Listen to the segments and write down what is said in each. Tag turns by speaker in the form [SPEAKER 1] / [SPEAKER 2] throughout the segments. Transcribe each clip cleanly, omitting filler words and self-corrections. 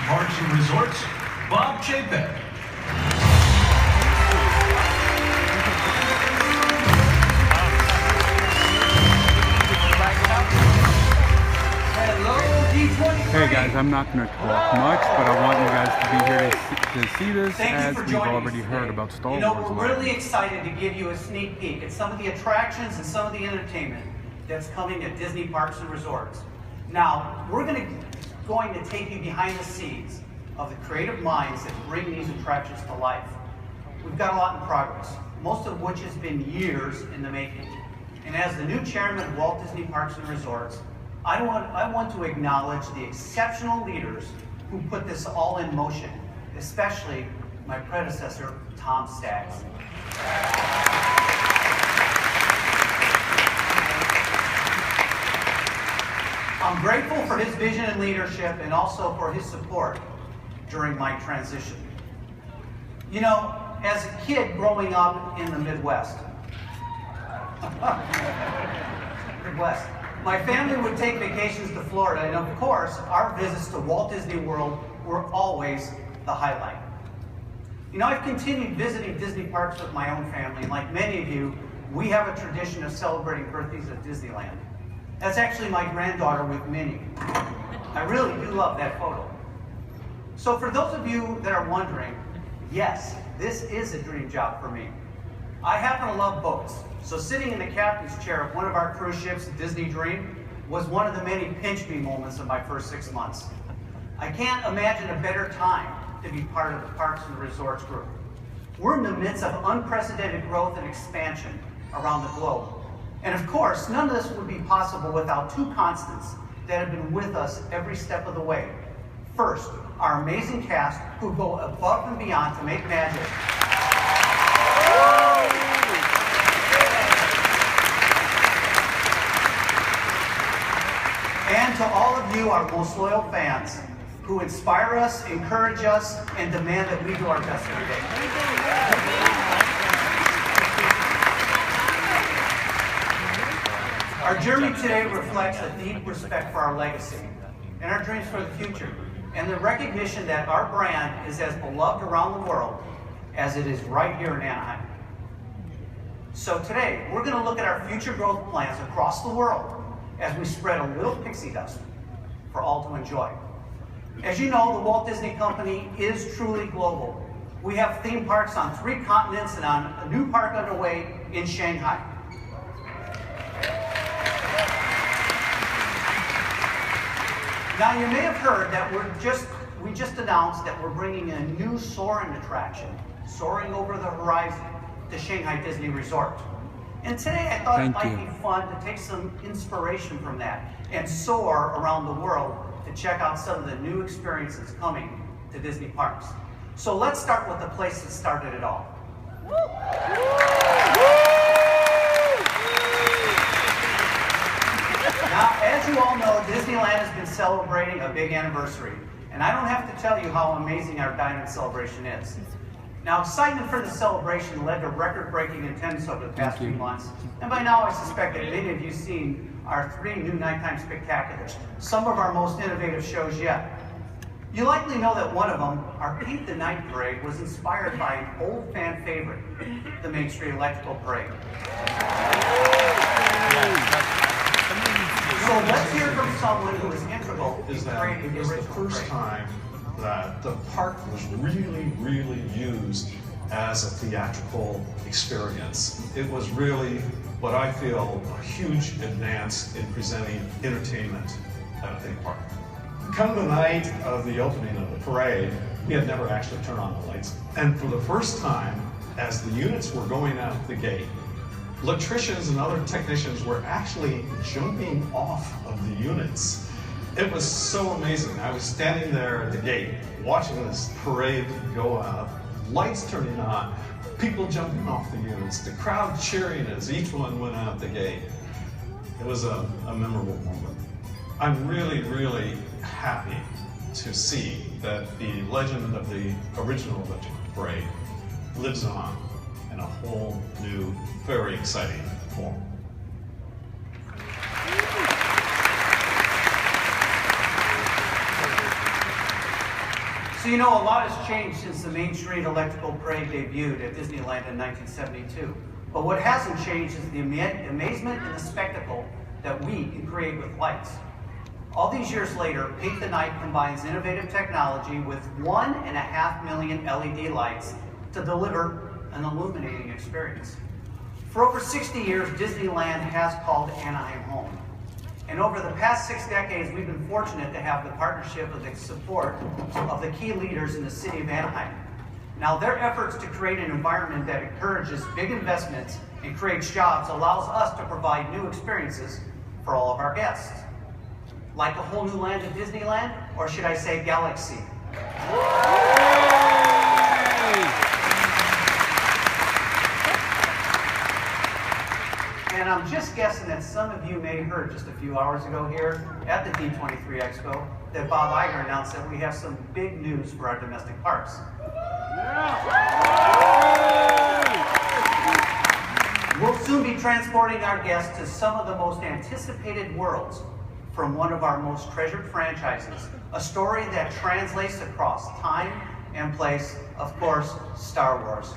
[SPEAKER 1] Parks and Resorts, Bob Chapek.
[SPEAKER 2] Hey guys, I'm not going to talk much, but I want you guys to be here to see this as we've already heard about Star Wars.
[SPEAKER 3] We're really excited to give you a sneak peek at some of the attractions and some of the entertainment that's coming at Disney Parks and Resorts. Now, we're going to take you behind the scenes of the creative minds that bring these attractions to life. We've got a lot in progress, most of which has been years in the making. And as the new chairman of Walt Disney Parks and Resorts, I want to acknowledge the exceptional leaders who put this all in motion, especially my predecessor, Tom Staggs. I'm grateful for his vision and leadership and also for his support during my transition. You know, as a kid growing up in the Midwest, my family would take vacations to Florida, and of course, our visits to Walt Disney World were always the highlight. You know, I've continued visiting Disney parks with my own family, and like many of you, we have a tradition of celebrating birthdays at Disneyland. That's actually my granddaughter with Minnie. I really do love that photo. So for those of you that are wondering, yes, this is a dream job for me. I happen to love boats, so sitting in the captain's chair of one of our cruise ships, Disney Dream, was one of the many pinch me moments of my first 6 months. I can't imagine a better time to be part of the Parks and Resorts group. We're in the midst of unprecedented growth and expansion around the globe. And of course, none of this would be possible without two constants that have been with us every step of the way. First, our amazing cast who go above and beyond to make magic. And to all of you, our most loyal fans, who inspire us, encourage us, and demand that we do our best every day. Our journey today reflects a deep respect for our legacy and our dreams for the future, and the recognition that our brand is as beloved around the world as it is right here in Anaheim. So today, we're going to look at our future growth plans across the world as we spread a little pixie dust for all to enjoy. As you know, the Walt Disney Company is truly global. We have theme parks on 3 continents and on a new park underway in Shanghai. Now, you may have heard that we just announced that we're bringing a new soaring attraction, Soaring Over the Horizon, to Shanghai Disney Resort. And today I thought it might be fun to take some inspiration from that and soar around the world to check out some of the new experiences coming to Disney parks. So let's start with the place that started it all. Now, as you all know, Disneyland has been celebrating a big anniversary, and I don't have to tell you how amazing our Diamond Celebration is. Now, excitement for the celebration led to record-breaking attendance over the past few months, and by now I suspect that many of you have seen our 3 new nighttime spectaculars, some of our most innovative shows yet. You likely know that one of them, our Paint the Night Parade, was inspired by an old fan favorite, the Main Street Electrical Parade. So let's hear from someone who was integral in creating the original parade.
[SPEAKER 4] First time that the park was really used as a theatrical experience. It was really what I feel a huge advance in presenting entertainment at a theme park. Come the night of the opening of the parade, we had never actually turned on the lights. And for the first time, as the units were going out the gate, electricians and other technicians were actually jumping off of the units. It was so amazing. I was standing there at the gate, watching this parade go out, lights turning on, people jumping off the units, the crowd cheering as each one went out the gate. It was a memorable moment. I'm really happy to see that the legend of the original Electric Parade lives on in a whole new, very exciting form.
[SPEAKER 3] So you know, a lot has changed since the Main Street Electrical Parade debuted at Disneyland in 1972. But what hasn't changed is the amazement and the spectacle that we can create with lights. All these years later, Paint the Night combines innovative technology with 1.5 million LED lights to deliver an illuminating experience. For over 60 years, Disneyland has called Anaheim home. And over the past 6 decades, we've been fortunate to have the partnership of the support of the key leaders in the city of Anaheim. Now, their efforts to create an environment that encourages big investments and creates jobs allows us to provide new experiences for all of our guests. Like a whole new land at Disneyland, or should I say galaxy? And I'm just guessing that some of you may have heard just a few hours ago here at the D23 Expo that Bob Iger announced that we have some big news for our domestic parks. We'll soon be transporting our guests to some of the most anticipated worlds from one of our most treasured franchises, a story that translates across time and place, of course, Star Wars.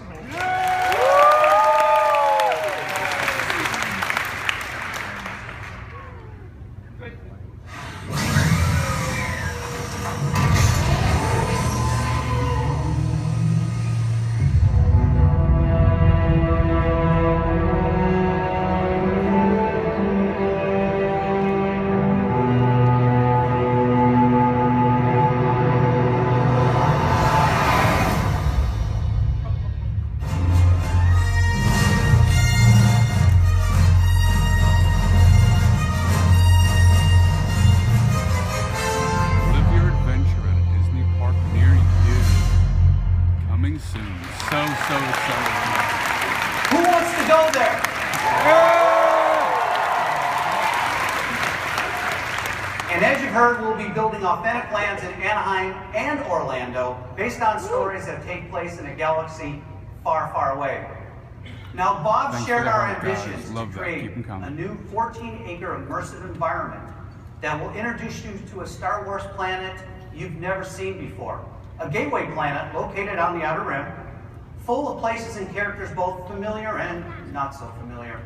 [SPEAKER 3] And as you've heard, we'll be building authentic lands in Anaheim and Orlando based on stories that take place in a galaxy far, far away. Now, Bob shared our ambitions to create a new 14-acre immersive environment that will introduce you to a Star Wars planet you've never seen before. A gateway planet located on the Outer Rim, full of places and characters both familiar and not so familiar.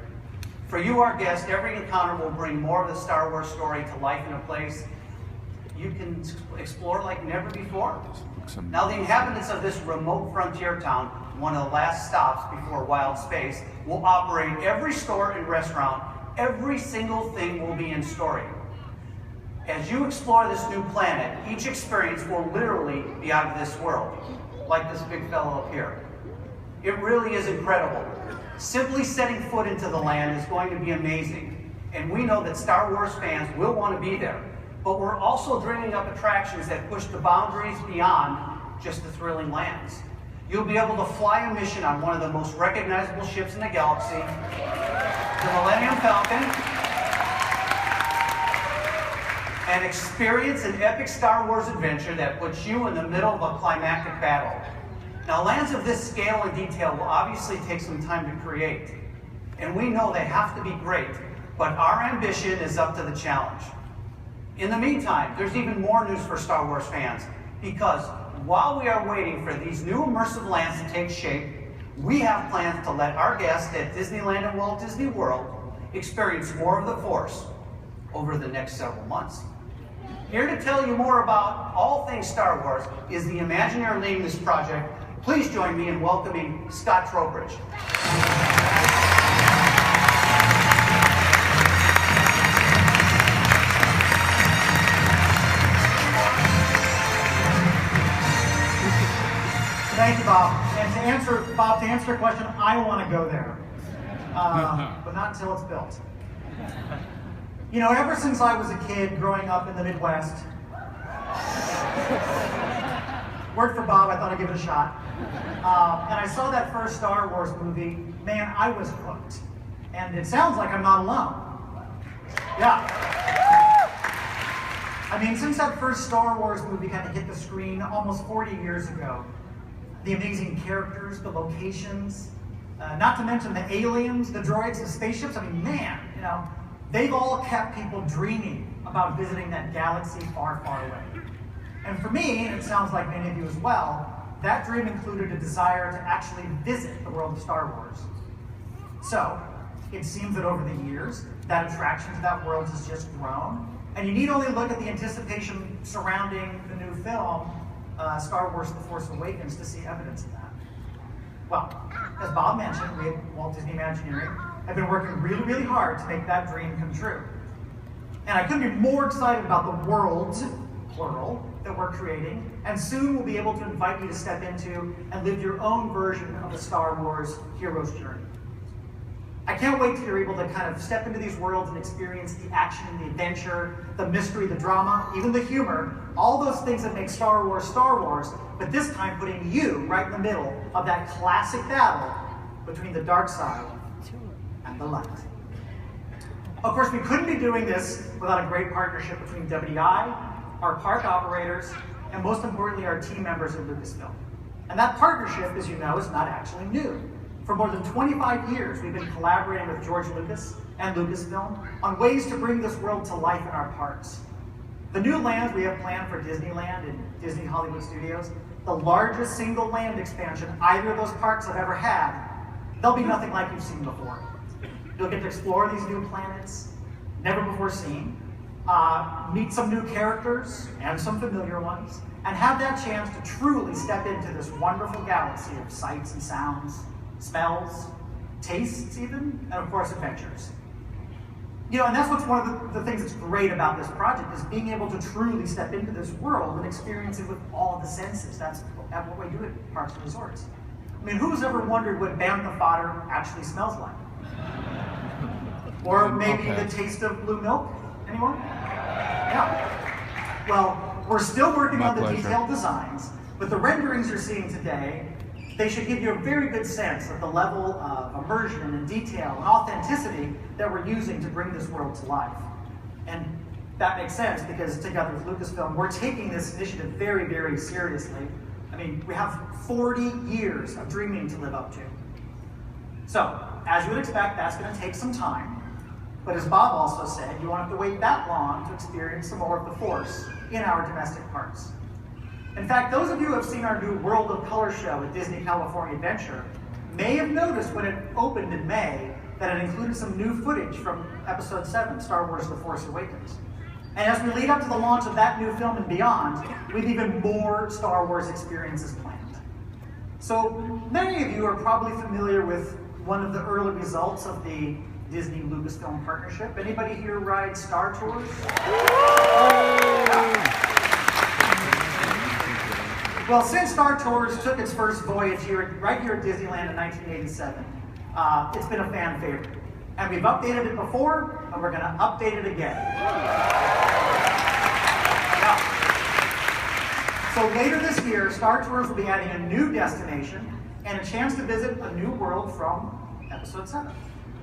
[SPEAKER 3] For you, our guest, every encounter will bring more of the Star Wars story to life in a place you can explore like never before. Now, the inhabitants of this remote frontier town, one of the last stops before Wild Space, will operate every store and restaurant. Every single thing will be in story. As you explore this new planet, each experience will literally be out of this world, like this big fellow up here. It really is incredible. Simply setting foot into the land is going to be amazing. And we know that Star Wars fans will want to be there. But we're also dreaming up attractions that push the boundaries beyond just the thrilling lands. You'll be able to fly a mission on one of the most recognizable ships in the galaxy, the Millennium Falcon, and experience an epic Star Wars adventure that puts you in the middle of a climactic battle. Now, lands of this scale and detail will obviously take some time to create. And we know they have to be great, but our ambition is up to the challenge. In the meantime, there's even more news for Star Wars fans, because while we are waiting for these new immersive lands to take shape, we have plans to let our guests at Disneyland and Walt Disney World experience more of the Force over the next several months. Here to tell you more about all things Star Wars is the Imagineer leading this project. Please join me in welcoming Scott Trowbridge.
[SPEAKER 5] Thank you, Bob. And to answer your question, I want to go there, but not until it's built. You know, ever since I was a kid growing up in the Midwest, worked for Bob, I thought I'd give it a shot. And I saw that first Star Wars movie, man, I was hooked. And it sounds like I'm not alone. Yeah. I mean, since that first Star Wars movie kind of hit the screen almost 40 years ago, the amazing characters, the locations, not to mention the aliens, the droids, the spaceships, I mean, man, you know, they've all kept people dreaming about visiting that galaxy far, far away. And for me, and it sounds like many of you as well, that dream included a desire to actually visit the world of Star Wars. So, it seems that over the years, that attraction to that world has just grown. And you need only look at the anticipation surrounding the new film, Star Wars The Force Awakens, to see evidence of that. Well, as Bob mentioned, we at Walt Disney Imagineering have been working really, really hard to make that dream come true. And I couldn't be more excited about the worlds, plural, that we're creating, and soon we'll be able to invite you to step into and live your own version of the Star Wars hero's journey. I can't wait till you're able to kind of step into these worlds and experience the action, the adventure, the mystery, the drama, even the humor, all those things that make Star Wars, but this time putting you right in the middle of that classic battle between the dark side and the light. Of course, we couldn't be doing this without a great partnership between WDI, our park operators, and most importantly, our team members at Lucasfilm. And that partnership, as you know, is not actually new. For more than 25 years, we've been collaborating with George Lucas and Lucasfilm on ways to bring this world to life in our parks. The new lands we have planned for Disneyland and Disney Hollywood Studios, the largest single land expansion either of those parks have ever had, they'll be nothing like you've seen before. You'll get to explore these new planets, never before seen, meet some new characters and some familiar ones, and have that chance to truly step into this wonderful galaxy of sights and sounds, smells, tastes even, and of course adventures. You know, and that's what's one of the things that's great about this project, is being able to truly step into this world and experience it with all the senses. That's what we do at Parks and Resorts. I mean, who's ever wondered what bantha fodder actually smells like? Or maybe the taste of blue milk? Anyone? Yeah. Well, we're still working on the detailed designs, but the renderings you're seeing today, they should give you a very good sense of the level of immersion and detail and authenticity that we're using to bring this world to life. And that makes sense because together with Lucasfilm, we're taking this initiative very, very seriously. I mean, we have 40 years of dreaming to live up to. So, as you would expect, that's going to take some time. But as Bob also said, you won't have to wait that long to experience some more of the Force in our domestic parks. In fact, those of you who have seen our new World of Color show at Disney California Adventure may have noticed when it opened in May that it included some new footage from Episode 7, Star Wars The Force Awakens. And as we lead up to the launch of that new film and beyond, we have even more Star Wars experiences planned. So many of you are probably familiar with one of the early results of the Disney Lucasfilm partnership. Anybody here ride Star Tours? Well, since Star Tours took its first voyage right here at Disneyland in 1987, it's been a fan favorite. And we've updated it before, and we're going to update it again. So later this year, Star Tours will be adding a new destination and a chance to visit a new world from Episode 7.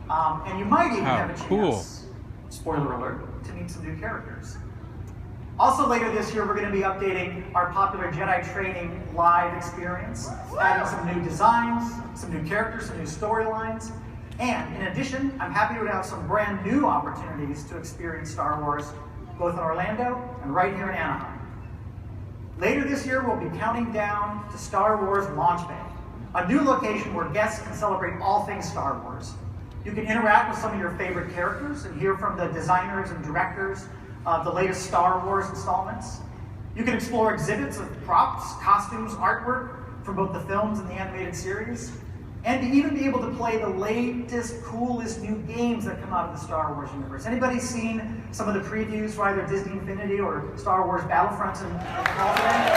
[SPEAKER 5] And you might even have a chance, spoiler alert, to meet some new characters. Also later this year, we're going to be updating our popular Jedi Training live experience, adding some new designs, some new characters, some new storylines. And in addition, I'm happy to announce some brand new opportunities to experience Star Wars, both in Orlando and right here in Anaheim. Later this year, we'll be counting down to Star Wars Launch Bay, a new location where guests can celebrate all things Star Wars. You can interact with some of your favorite characters and hear from the designers and directors of the latest Star Wars installments. You can explore exhibits of props, costumes, artwork from both the films and the animated series, and to even be able to play the latest, coolest new games that come out of the Star Wars universe. Anybody seen some of the previews for either Disney Infinity or Star Wars Battlefront in California?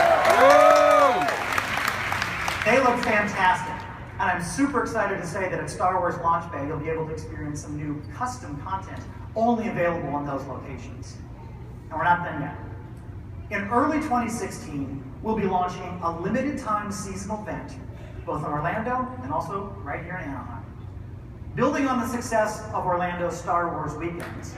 [SPEAKER 5] They look fantastic. And I'm super excited to say that at Star Wars Launch Bay, you'll be able to experience some new custom content only available on those locations. And we're not done yet. In early 2016, we'll be launching a limited time seasonal event, both in Orlando and also right here in Anaheim. Building on the success of Orlando's Star Wars weekends,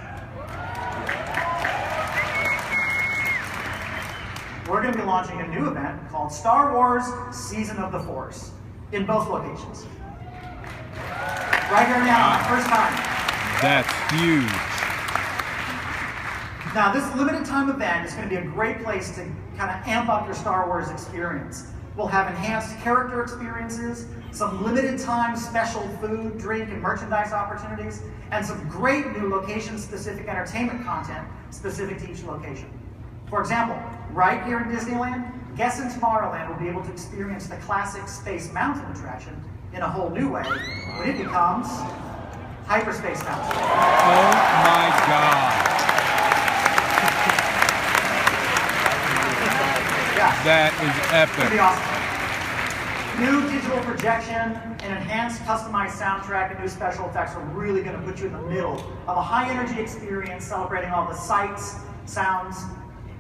[SPEAKER 5] we're going to be launching a new event called Star Wars Season of the Force in both locations. Right here in Anaheim, first time.
[SPEAKER 2] That's huge.
[SPEAKER 5] Now, this limited time event is going to be a great place to kind of amp up your Star Wars experience. We'll have enhanced character experiences, some limited time special food, drink, and merchandise opportunities, and some great new location-specific entertainment content specific to each location. For example, right here in Disneyland, guests in Tomorrowland will be able to experience the classic Space Mountain attraction in a whole new way when it becomes Hyperspace Mountain.
[SPEAKER 2] Oh my God.
[SPEAKER 5] Yeah.
[SPEAKER 2] That is
[SPEAKER 5] It's gonna be
[SPEAKER 2] epic.
[SPEAKER 5] awesome. New digital projection, an enhanced customized soundtrack, and new special effects are really going to put you in the middle of a high-energy experience celebrating all the sights, sounds,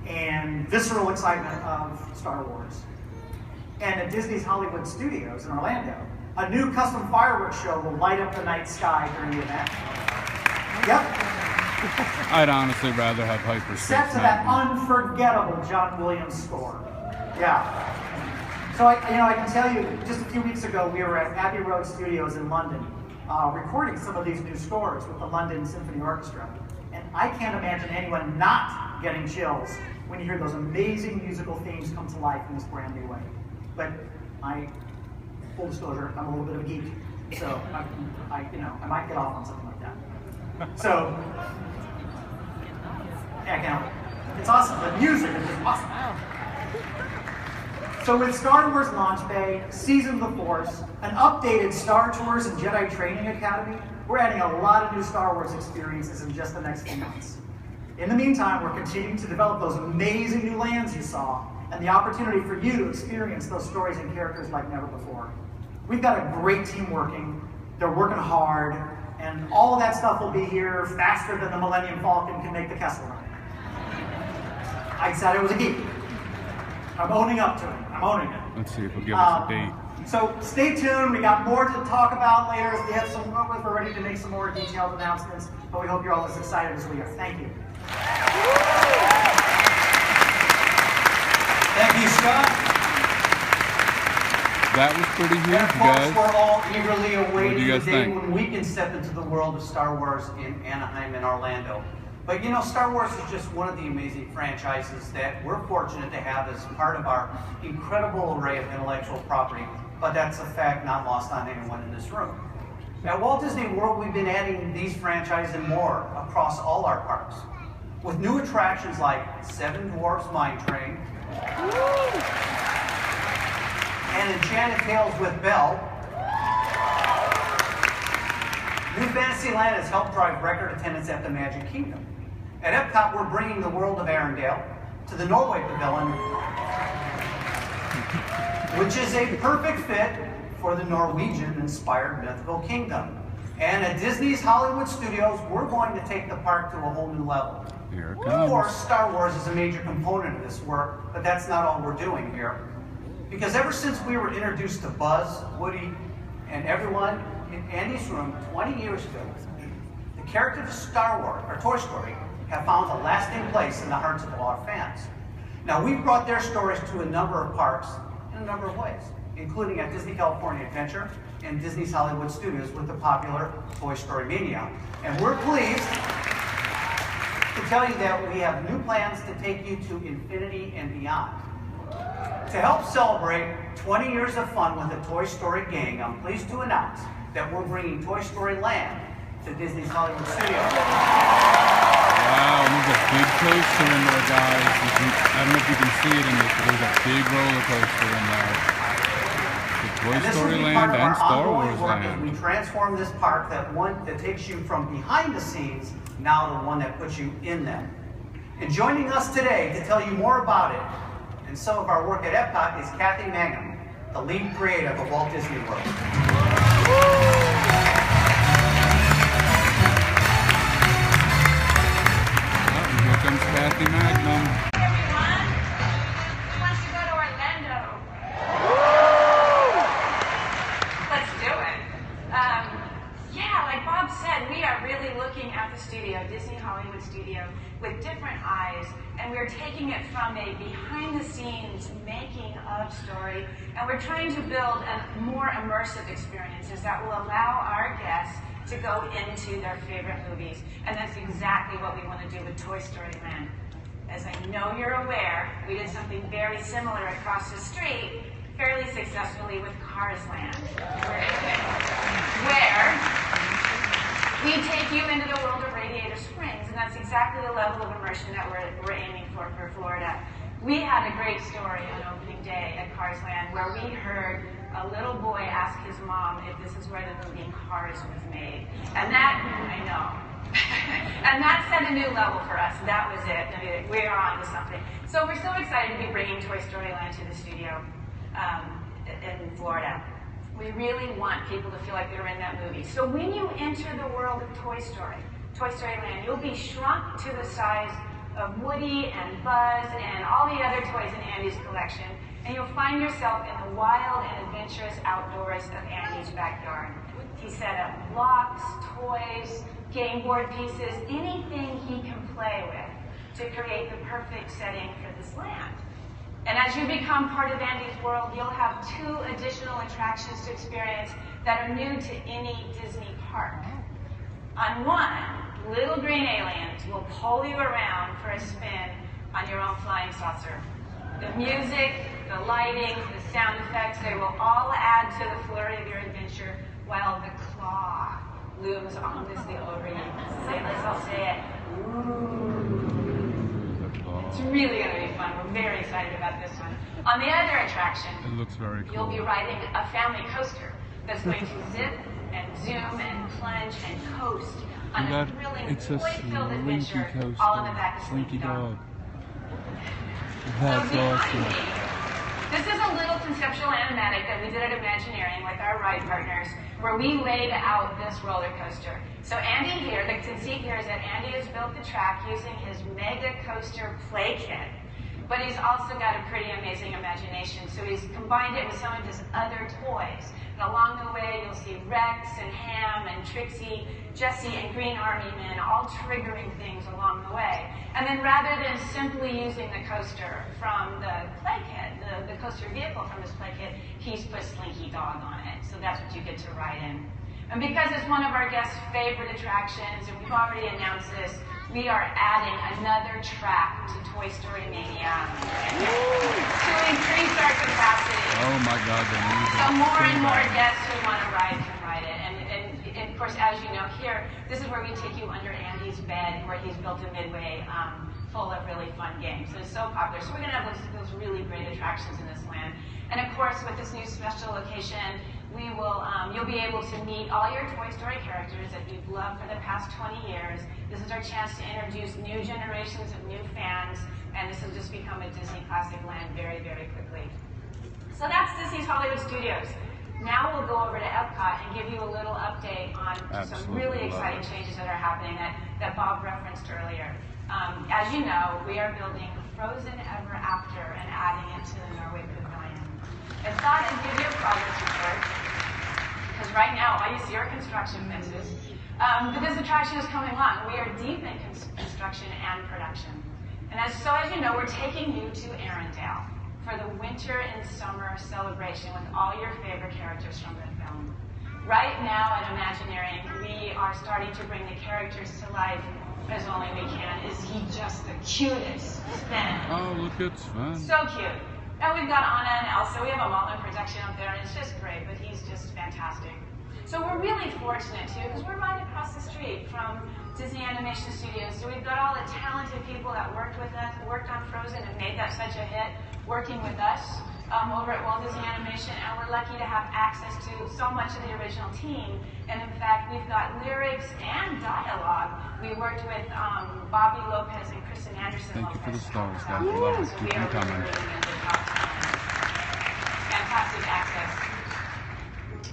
[SPEAKER 5] and visceral excitement of Star Wars. And at Disney's Hollywood Studios in Orlando, a new custom fireworks show will light up the night sky during the event. Yep.
[SPEAKER 2] I'd honestly rather have Hyperspace
[SPEAKER 5] Set to that
[SPEAKER 2] Mountain.
[SPEAKER 5] unforgettable John Williams score. Yeah. So I can tell you, just a few weeks ago, we were at Abbey Road Studios in London, recording some of these new scores with the London Symphony Orchestra. And I can't imagine anyone not getting chills when you hear those amazing musical themes come to life in this brand new way. But full disclosure, I'm a little bit of a geek, so I might get off on something like that. So, yeah, I can't help it. It's awesome. The music is just awesome. So with Star Wars Launch Bay, Season of the Force, an updated Star Tours and Jedi Training Academy, we're adding a lot of new Star Wars experiences in just the next few months. In the meantime, we're continuing to develop those amazing new lands you saw, and the opportunity for you to experience those stories and characters like never before. We've got a great team working, they're working hard, and all of that stuff will be here faster than the Millennium Falcon can make the Kessel Run. I said it was a geek. I'm owning up to it. I'm owning it.
[SPEAKER 2] Let's see if he'll give us a date.
[SPEAKER 5] So stay tuned. We got more to talk about later. We have we're ready to make some more detailed announcements, but we hope you're all as excited as we are. Thank you.
[SPEAKER 1] Thank you, Scott.
[SPEAKER 2] That was pretty huge,
[SPEAKER 3] And
[SPEAKER 2] guys.
[SPEAKER 3] folks, we're all eagerly
[SPEAKER 2] What do
[SPEAKER 3] awaiting
[SPEAKER 2] you
[SPEAKER 3] the
[SPEAKER 2] guys
[SPEAKER 3] day
[SPEAKER 2] think?
[SPEAKER 3] when we can step into the world of Star Wars in Anaheim and Orlando. But you know, Star Wars is just one of the amazing franchises that we're fortunate to have as part of our incredible array of intellectual property. But that's a fact not lost on anyone in this room. At Walt Disney World, we've been adding these franchises and more across all our parks, with new attractions like Seven Dwarfs Mine Train, and Enchanted Tales with Belle. New Fantasyland has helped drive record attendance at the Magic Kingdom. At Epcot, we're bringing the world of Arendelle to the Norway Pavilion, which is a perfect fit for the Norwegian-inspired mythical kingdom. And at Disney's Hollywood Studios, we're going to take the park to a whole new level.
[SPEAKER 2] Here it
[SPEAKER 3] Of course,
[SPEAKER 2] comes.
[SPEAKER 3] Star Wars is a major component of this work, but that's not all we're doing here. Because ever since we were introduced to Buzz, Woody, and everyone in Andy's room 20 years ago, the characters of Star Wars, or Toy Story, have found a lasting place in the hearts of all our fans. Now, we've brought their stories to a number of parks in a number of ways, including at Disney California Adventure and Disney's Hollywood Studios with the popular Toy Story Mania. And we're pleased to tell you that we have new plans to take you to infinity and beyond. To help celebrate 20 years of fun with the Toy Story gang, I'm pleased to announce that we're bringing Toy Story Land to Disney's Hollywood Studios.
[SPEAKER 2] Wow, there's a big coaster in there, guys. I don't know if you can see it in this, but there's a big roller coaster in there. The Toy
[SPEAKER 3] And this will
[SPEAKER 2] Story
[SPEAKER 3] be part
[SPEAKER 2] Land
[SPEAKER 3] of
[SPEAKER 2] and
[SPEAKER 3] our
[SPEAKER 2] Star
[SPEAKER 3] ongoing
[SPEAKER 2] Wars
[SPEAKER 3] work as
[SPEAKER 2] Land.
[SPEAKER 3] we transform this park that takes you from behind the scenes now to one that puts you in them. And joining us today to tell you more about it and some of our work at Epcot is Kathy Mangum, the lead creative of Walt Disney World.
[SPEAKER 2] Here comes Kathy Magnum.
[SPEAKER 6] Hey everyone! Who wants to go to Orlando? Let's do it. Yeah, like Bob said, we are really looking at the studio, Disney Hollywood Studio, with different eyes, and we're taking it from a behind-the-scenes making of story, and we're trying to build more immersive experiences that will allow our guests to go into their favorite movies. And that's exactly what we want to do with Toy Story Land. As I know you're aware, we did something very similar across the street fairly successfully with Cars Land, where we take you into the world of Radiator Springs, and that's exactly the level of immersion that we're aiming for Florida. We had a great story on opening day at Cars Land where we heard a little boy ask his mom if this is where the movie Cars was made. And that, I know. And that set a new level for us. That was it. I mean, we're on to something. So we're so excited to be bringing Toy Story Land to the studio in Florida. We really want people to feel like they're in that movie. So when you enter the world of Toy Story Land, you'll be shrunk to the size of Woody and Buzz and all the other toys in Andy's collection, and you'll find yourself in the wild and adventurous outdoors of Andy's backyard. He set up blocks, toys, game board pieces, anything he can play with to create the perfect setting for this land. And as you become part of Andy's world, you'll have 2 additional attractions to experience that are new to any Disney park. On one, little green aliens will pull you around for a spin on your own flying saucer. The music, the lighting, the sound effects, they will all add to the flurry of your adventure while the claw looms ominously over you. Say this, I'll say it. Ooh. It's really going to be fun. We're very excited about this one. On the other attraction,
[SPEAKER 2] It looks very cool.
[SPEAKER 6] you'll be riding a family coaster that's going to zip and zoom and plunge and coast on a thrilling,
[SPEAKER 2] it's a
[SPEAKER 6] toy-filled
[SPEAKER 2] Slinky
[SPEAKER 6] adventure
[SPEAKER 2] coaster.
[SPEAKER 6] all in the back of
[SPEAKER 2] Slinky
[SPEAKER 6] Dog.
[SPEAKER 2] Dog. That's
[SPEAKER 6] So behind
[SPEAKER 2] awesome.
[SPEAKER 6] me, this is a little conceptual animatic that we did at Imagineering with our ride partners, where we laid out this roller coaster. So Andy here, the conceit here is that Andy has built the track using his Mega Coaster play kit. But he's also got a pretty amazing imagination, so he's combined it with some of his other toys. And along the way, you'll see Rex and Ham and Trixie, Jessie and Green Army Men, all triggering things along the way. And then rather than simply using the coaster from the play kit, the coaster vehicle from his play kit, he's put Slinky Dog on it. So that's what you get to ride in. And because it's one of our guests' favorite attractions, and we've already announced this, we are adding another track to Toy Story Mania to increase our capacity.
[SPEAKER 2] Oh my God, the music.
[SPEAKER 6] So more and
[SPEAKER 2] So
[SPEAKER 6] more
[SPEAKER 2] bad.
[SPEAKER 6] guests who want to ride can ride it. And of course, as you know here, this is where we take you under Andy's bed, where he's built a midway full of really fun games. So it's so popular. So we're going to have those really great attractions in this land. And of course, with this new special location, we will, you'll be able to meet all your Toy Story characters that you've loved for the past 20 years. This is our chance to introduce new generations of new fans, and this will just become a Disney Classic land very, very quickly. So that's Disney's Hollywood Studios. Now we'll go over to Epcot and give you a little update on some really exciting changes that are happening that Bob referenced earlier. As you know, we are building Frozen Ever After and adding it to the Norway Pavilion. I thought I'd give you a progress report, because right now all you see are construction fences. But this attraction is coming along. We are deep in construction and production. And as you know, we're taking you to Arendelle for the winter and summer celebration with all your favorite characters from the film. Right now at Imagineering, we are starting to bring the characters to life as only we can. Is he just the cutest? Sven.
[SPEAKER 2] Oh, look, it's fun.
[SPEAKER 6] So cute. And we've got Anna and Elsa. We have a Mullen production up there, and it's just great, but he's just fantastic. So we're really fortunate, too, because we're right across the street from Disney Animation Studios. So we've got all the talented people that worked with us, worked on Frozen and made that such a hit, working with us over at Walt Disney Animation, and we're lucky to have access to so much of the original team. And in fact, we've got lyrics and dialogue. We worked with Bobby Lopez and Kristen Anderson.
[SPEAKER 2] Thank you for the stars, guys.
[SPEAKER 6] We
[SPEAKER 2] Love it.
[SPEAKER 6] So
[SPEAKER 2] Keep
[SPEAKER 6] we
[SPEAKER 2] them
[SPEAKER 6] are
[SPEAKER 2] coming.
[SPEAKER 6] really bringing in the top talent. Fantastic access.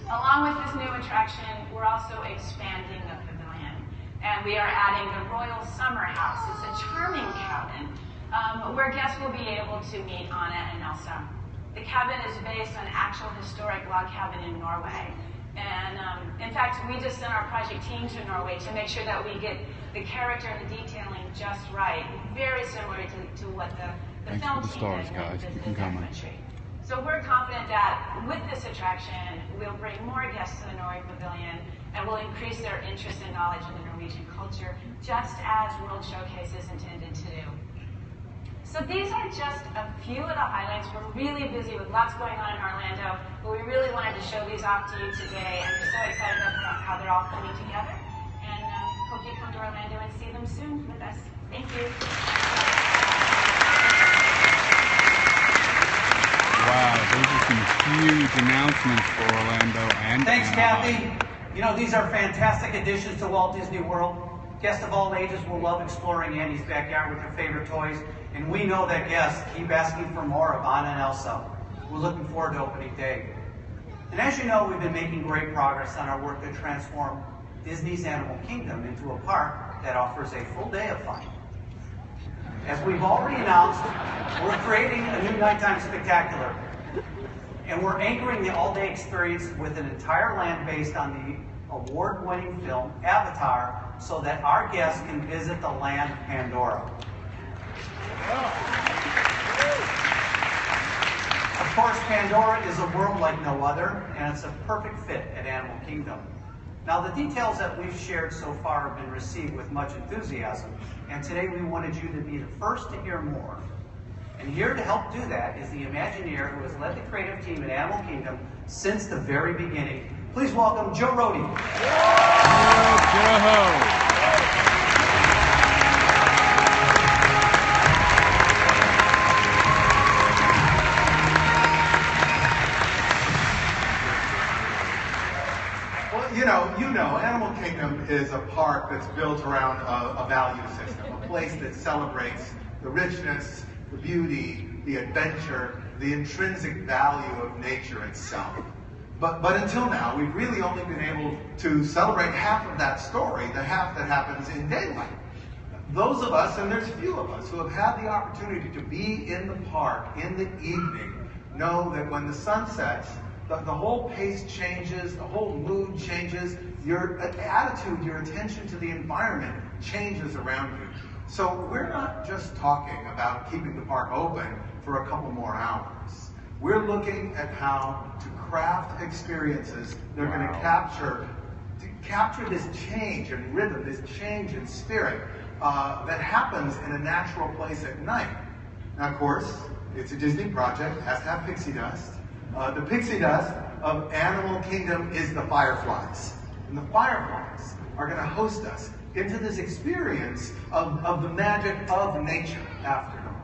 [SPEAKER 6] Along with this new attraction, we're also expanding the pavilion. And we are adding the Royal Summer House. It's a charming cabin where guests will be able to meet Anna and Elsa. The cabin is based on actual historic log cabin in Norway. And in fact, we just sent our project team to Norway to make sure that we get the character and the detailing just right. Very similar to what the
[SPEAKER 2] Thanks
[SPEAKER 6] film
[SPEAKER 2] for the
[SPEAKER 6] team
[SPEAKER 2] stars,
[SPEAKER 6] did
[SPEAKER 2] guys.
[SPEAKER 6] with
[SPEAKER 2] Keep
[SPEAKER 6] the
[SPEAKER 2] them coming.
[SPEAKER 6] documentary. So we're confident that with this attraction, we'll bring more guests to the Norway Pavilion and will increase their interest and knowledge in the Norwegian culture, just as World Showcase is intended to do. So these are just a few of the highlights. We're really busy with lots going on in Orlando, but we really wanted to show these off to you today, and we're so excited about how they're all coming together. And hope you come to Orlando and see them soon with us. Thank you.
[SPEAKER 2] Wow, those are some huge announcements for Orlando and
[SPEAKER 3] Thanks,
[SPEAKER 2] Anaheim.
[SPEAKER 3] Kathy. You know, these are fantastic additions to Walt Disney World. Guests of all ages will love exploring Andy's backyard with their favorite toys, and we know that guests keep asking for more of Anna and Elsa. We're looking forward to opening day. And as you know, we've been making great progress on our work to transform Disney's Animal Kingdom into a park that offers a full day of fun. As we've already announced, we're creating a new nighttime spectacular. And we're anchoring the all-day experience with an entire land based on the award-winning film Avatar, so that our guests can visit the land of Pandora. Of course, Pandora is a world like no other, and it's a perfect fit at Animal Kingdom. Now, the details that we've shared so far have been received with much enthusiasm, and today we wanted you to be the first to hear more. And here to help do that is the Imagineer who has led the creative team at Animal Kingdom since the very beginning. Please welcome Joe Rohde.
[SPEAKER 2] Joe!
[SPEAKER 7] You know, Animal Kingdom is a park that's built around a value system, a place that celebrates the richness, the beauty, the adventure, the intrinsic value of nature itself. But until now, we've really only been able to celebrate half of that story, the half that happens in daylight. Those of us, and there's few of us, who have had the opportunity to be in the park in the evening, know that when the sun sets, the whole pace changes, the whole mood changes, your attitude, your attention to the environment changes around you. So we're not just talking about keeping the park open for a couple more hours. We're looking at how to craft experiences that are going to capture this change in rhythm, this change in spirit that happens in a natural place at night. Now, of course, it's a Disney project, it has to have pixie dust. The pixie dust of Animal Kingdom is the fireflies. And the fireflies are going to host us into this experience of the magic of nature after dark.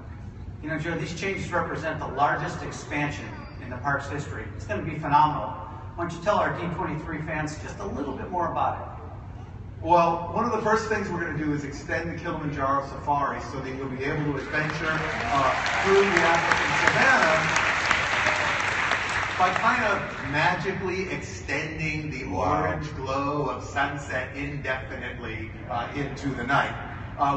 [SPEAKER 3] You know, Joe, these changes represent the largest expansion in the park's history. It's going to be phenomenal. Why don't you tell our D23 fans just a little bit more about it?
[SPEAKER 7] Well, one of the first things we're going to do is extend the Kilimanjaro Safari so that you'll be able to adventure through the African savanna by kind of magically extending the orange glow of sunset indefinitely into the night.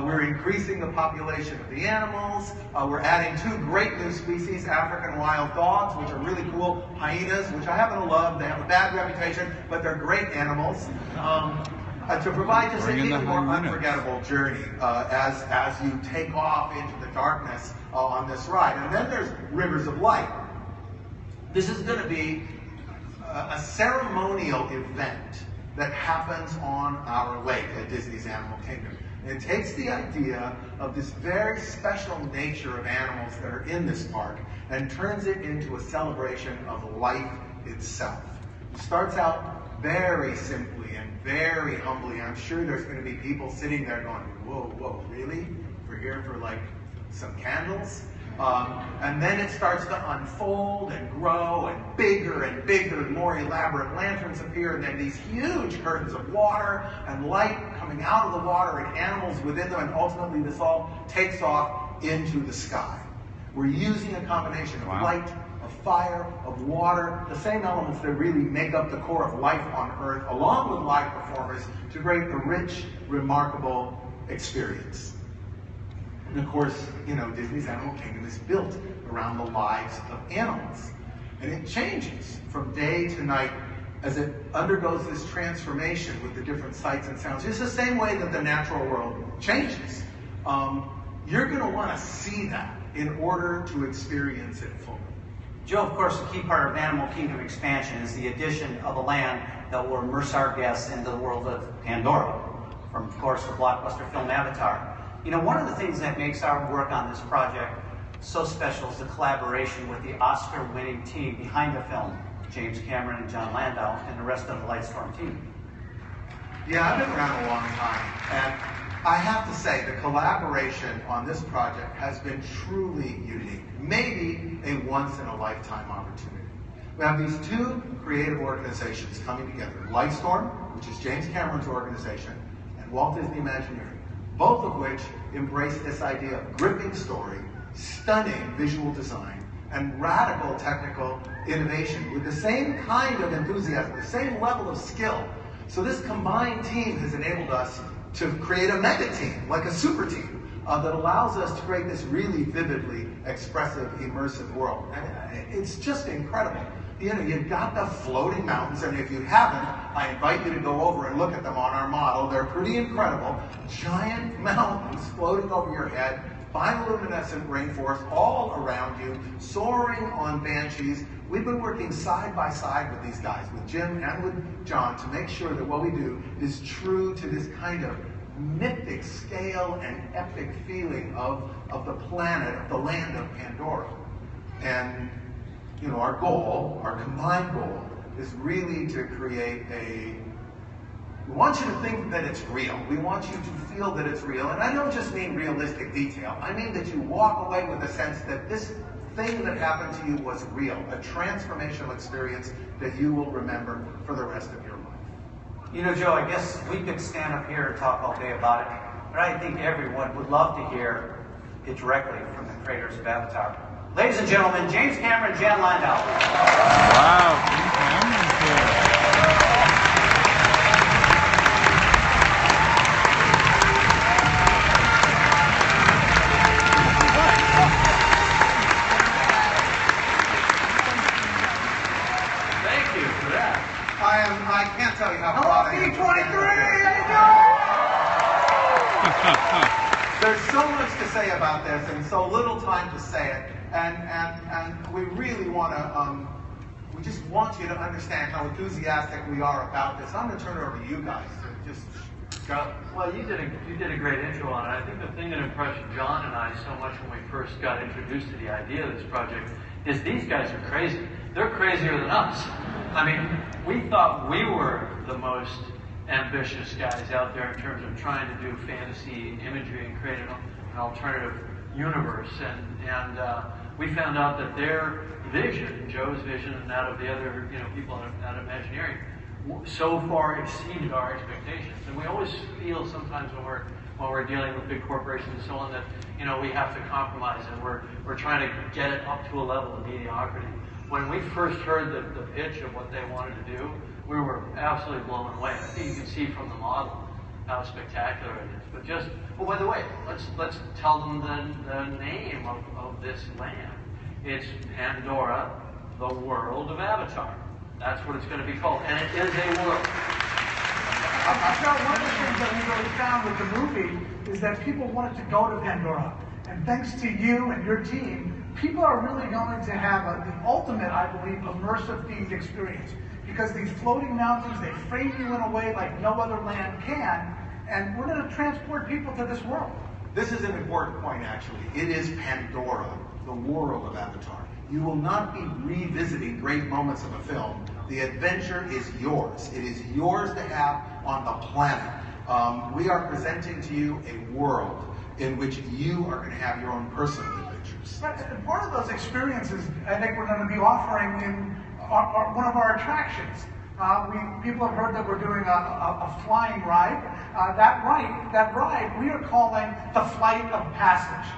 [SPEAKER 7] We're increasing the population of the animals. We're adding 2 great new species, African wild dogs, which are really cool, hyenas, which I happen to love. They have a bad reputation, but they're great animals. To provide just an even more unforgettable journey as you take off into the darkness on this ride. And then there's Rivers of Light. This is going to be a ceremonial event that happens on our lake at Disney's Animal Kingdom. And it takes the idea of this very special nature of animals that are in this park and turns it into a celebration of life itself. It starts out very simply and very humbly. I'm sure there's going to be people sitting there going, whoa, really? We're here for like some candles? And then it starts to unfold and grow, and bigger, more elaborate lanterns appear, and then these huge curtains of water and light coming out of the water and animals within them, and ultimately this all takes off into the sky. We're using a combination of light, of fire, of water, the same elements that really make up the core of life on Earth, along with live performers, to create a rich, remarkable experience. And of course, you know, Disney's Animal Kingdom is built around the lives of animals. And it changes from day to night as it undergoes this transformation with the different sights and sounds. It's the same way that the natural world changes. You're going to want to see that in order to experience it fully.
[SPEAKER 3] Joe, of course, a key part of Animal Kingdom expansion is the addition of a land that will immerse our guests into the world of Pandora, from, of course, the blockbuster film Avatar. You know, one of the things that makes our work on this project so special is the collaboration with the Oscar-winning team behind the film, James Cameron and Jon Landau, and the rest of the Lightstorm team.
[SPEAKER 7] Yeah, I've been around a long time, and I have to say the collaboration on this project has been truly unique, maybe a once-in-a-lifetime opportunity. We have these two creative organizations coming together, Lightstorm, which is James Cameron's organization, and Walt Disney Imagineering, both of which embrace this idea of gripping story, stunning visual design, and radical technical innovation with the same kind of enthusiasm, the same level of skill. So this combined team has enabled us to create a mega team, like a super team, that allows us to create this really vividly expressive, immersive world. And it's just incredible. You know, you've got the floating mountains, and if you haven't, I invite you to go over and look at them on our model. They're pretty incredible. Giant mountains floating over your head, bioluminescent rainforest all around you, soaring on banshees. We've been working side by side with these guys, with Jim and with John, to make sure that what we do is true to this kind of mythic scale and epic feeling of the planet, of the land of Pandora. And, you know, our goal, our combined goal, is really to create we want you to think that it's real. We want you to feel that it's real. And I don't just mean realistic detail. I mean that you walk away with a sense that this thing that happened to you was real, a transformational experience that you will remember for the rest of your life.
[SPEAKER 3] You know, Joe, I guess we could stand up here and talk all day about it, but I think everyone would love to hear it directly from the creators of Avatar. Ladies and gentlemen, James Cameron, Jon Landau.
[SPEAKER 2] Wow, James Cameron's here.
[SPEAKER 7] I can't tell you how proud I am. There's so much to say about this and so little time to say it. And we really want to, we just want you to understand how enthusiastic we are about this. I'm going to turn it over to you guys to just go.
[SPEAKER 8] Well, you did a great intro on it. I think the thing that impressed John and I so much when we first got introduced to the idea of this project is these guys are crazy. They're crazier than us. I mean, we thought we were the most ambitious guys out there in terms of trying to do fantasy imagery and create an alternative universe. And we found out that their vision, Joe's vision, and that of the other people at Imagineering, so far exceeded our expectations. And we always feel sometimes when we're dealing with big corporations and so on that we have to compromise, and we're trying to get it up to a level of mediocrity. When we first heard the pitch of what they wanted to do, we were absolutely blown away. I think you can see from the model how spectacular it is. But by the way, let's tell them the name of this land. It's Pandora, the world of Avatar. That's what it's going to be called, and it is a world.
[SPEAKER 5] I felt one of the things that we really found with the movie is that people wanted to go to Pandora. And thanks to you and your team, people are really going to have the ultimate, I believe, immersive themed experience. Because these floating mountains, they frame you in a way like no other land can, and we're going to transport people to this world.
[SPEAKER 7] This is an important point, actually. It is Pandora, the world of Avatar. You will not be revisiting great moments of a film. The adventure is yours. It is yours to have on the planet. We are presenting to you a world in which you are going to have your own personal adventures.
[SPEAKER 5] And part of those experiences, I think we're going to be offering in one of our attractions. People have heard that we're doing a flying ride. That ride we are calling the Flight of Passage.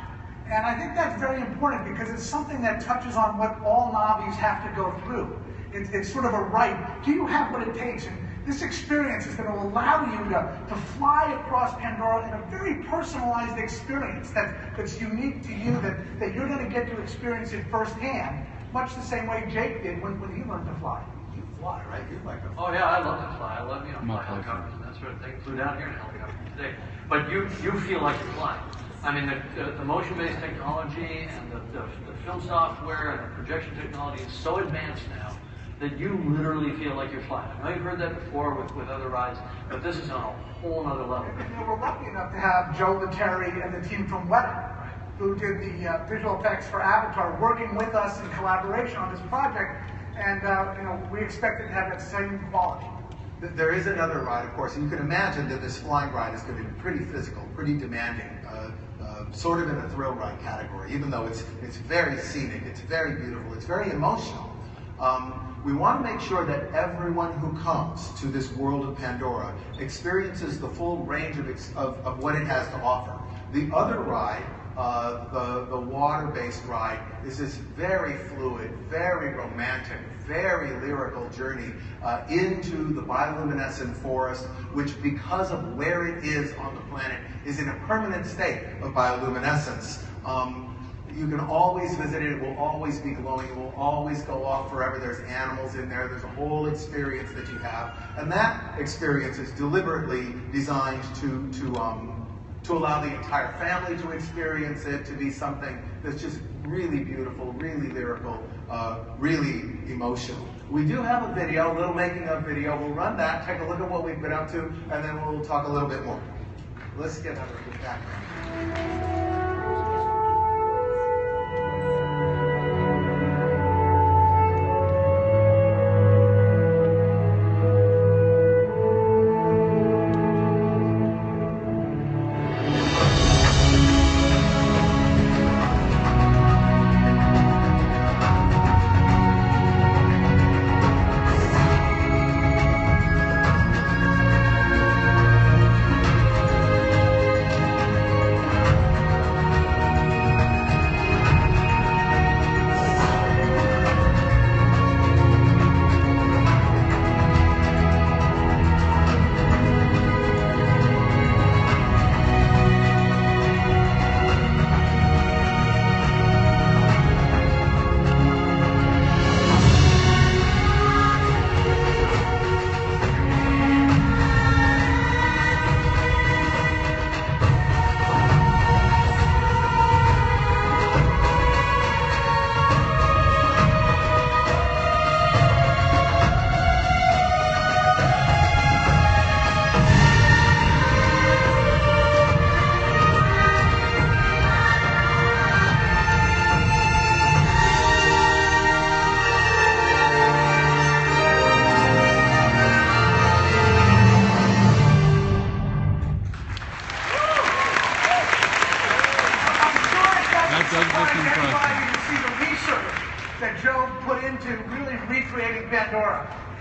[SPEAKER 5] And I think that's very important because it's something that touches on what all Na'vis have to go through. It's sort of a rite. Do you have what it takes? And this experience is going to allow you to fly across Pandora in a very personalized experience that's unique to you, that you're going to get to experience it firsthand, much the same way Jake did when he learned to fly.
[SPEAKER 7] You fly, right? You're like a...
[SPEAKER 8] Oh yeah, I love to fly. I love fly helicopters and that sort of thing. Flew down here in a helicopter today. But you feel like you're flying. I mean, the motion-based technology and the film software and the projection technology is so advanced now that you literally feel like you're flying. I know you've heard that before with other rides, but this is on a whole other level.
[SPEAKER 9] And, we're lucky enough to have Joe Lettieri and the team from Weta, who did the visual effects for Avatar, working with us in collaboration on this project, and we expect it to have that same quality.
[SPEAKER 7] There is another ride, of course, and you can imagine that this flying ride is going to be pretty physical, pretty demanding, sort of in a thrill ride category, even though it's very scenic, it's very beautiful, it's very emotional. We want to make sure that everyone who comes to this world of Pandora experiences the full range of what it has to offer. The other ride, the water-based ride, is this very fluid, very romantic, very lyrical journey into the bioluminescent forest, which, because of where it is on the planet, is in a permanent state of bioluminescence. You can always visit it. It will always be glowing. It will always go off forever. There's animals in there. There's a whole experience that you have. And that experience is deliberately designed to allow the entire family to experience it, to be something that's just really beautiful, really lyrical, really emotional. We do have a video, a little making of video. We'll run that, take a look at what we've been up to, and then we'll talk a little bit more. Let's get under the background.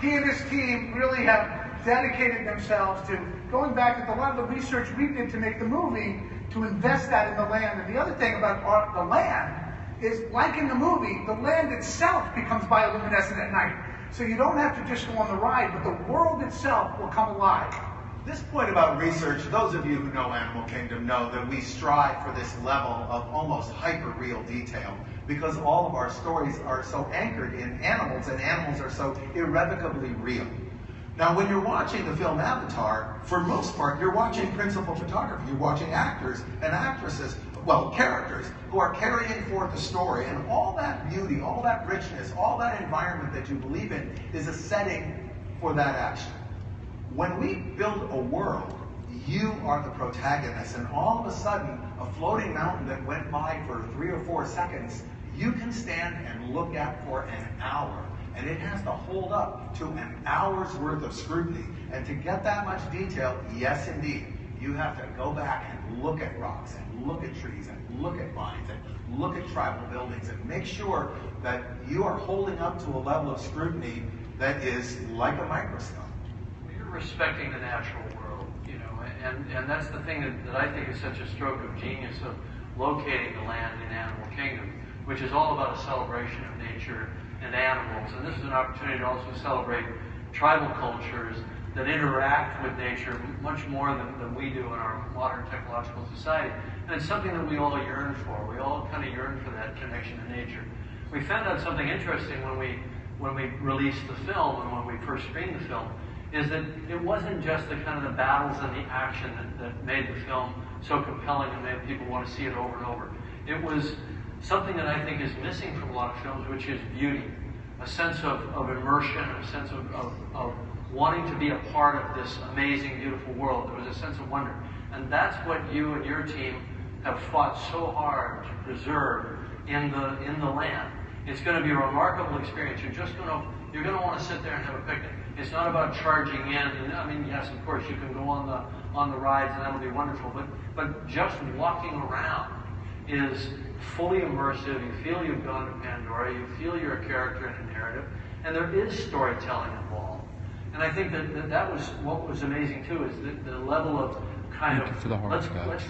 [SPEAKER 9] He and his team really have dedicated themselves to going back to a lot of the research we did to make the movie, to invest that in the land. And the other thing about the land is, like in the movie, the land itself becomes bioluminescent at night. So you don't have to just go on the ride, but the world itself will come alive.
[SPEAKER 7] This point about research, those of you who know Animal Kingdom know that we strive for this level of almost hyper-real detail, because all of our stories are so anchored in animals, and animals are so irrevocably real. Now, when you're watching the film Avatar, for most part, you're watching principal photography. You're watching actors and actresses, well, characters, who are carrying forth the story, and all that beauty, all that richness, all that environment that you believe in is a setting for that action. When we build a world, you are the protagonist, and all of a sudden, a floating mountain that went by for 3 or 4 seconds, you can stand and look at for an hour, and it has to hold up to an hour's worth of scrutiny. And to get that much detail, yes indeed, you have to go back and look at rocks, and look at trees, and look at vines, and look at tribal buildings, and make sure that you are holding up to a level of scrutiny that is like a microscope.
[SPEAKER 8] You're respecting the natural world, you know, and that's the thing that I think is such a stroke of genius of locating the land in Animal Kingdom, which is all about a celebration of nature and animals. And this is an opportunity to also celebrate tribal cultures that interact with nature much more than we do in our modern technological society. And it's something that we all yearn for. We all kind of yearn for that connection to nature. We found out something interesting when we released the film and when we first screened the film, is that it wasn't just the kind of the battles and the action that made the film so compelling and made people want to see it over and over. It was something that I think is missing from a lot of films, which is beauty, a sense of immersion, a sense of wanting to be a part of this amazing, beautiful world. There was a sense of wonder. And that's what you and your team have fought so hard to preserve in the land. It's going to be a remarkable experience. You're going to want to sit there and have a picnic. It's not about charging in. And, I mean, yes, of course, you can go on the rides, and that'll be wonderful. But just walking around is fully immersive. You feel you've gone to Pandora. You feel you're a character in a narrative, and there is storytelling involved. And I think that was what was amazing too, is the level of kind of let's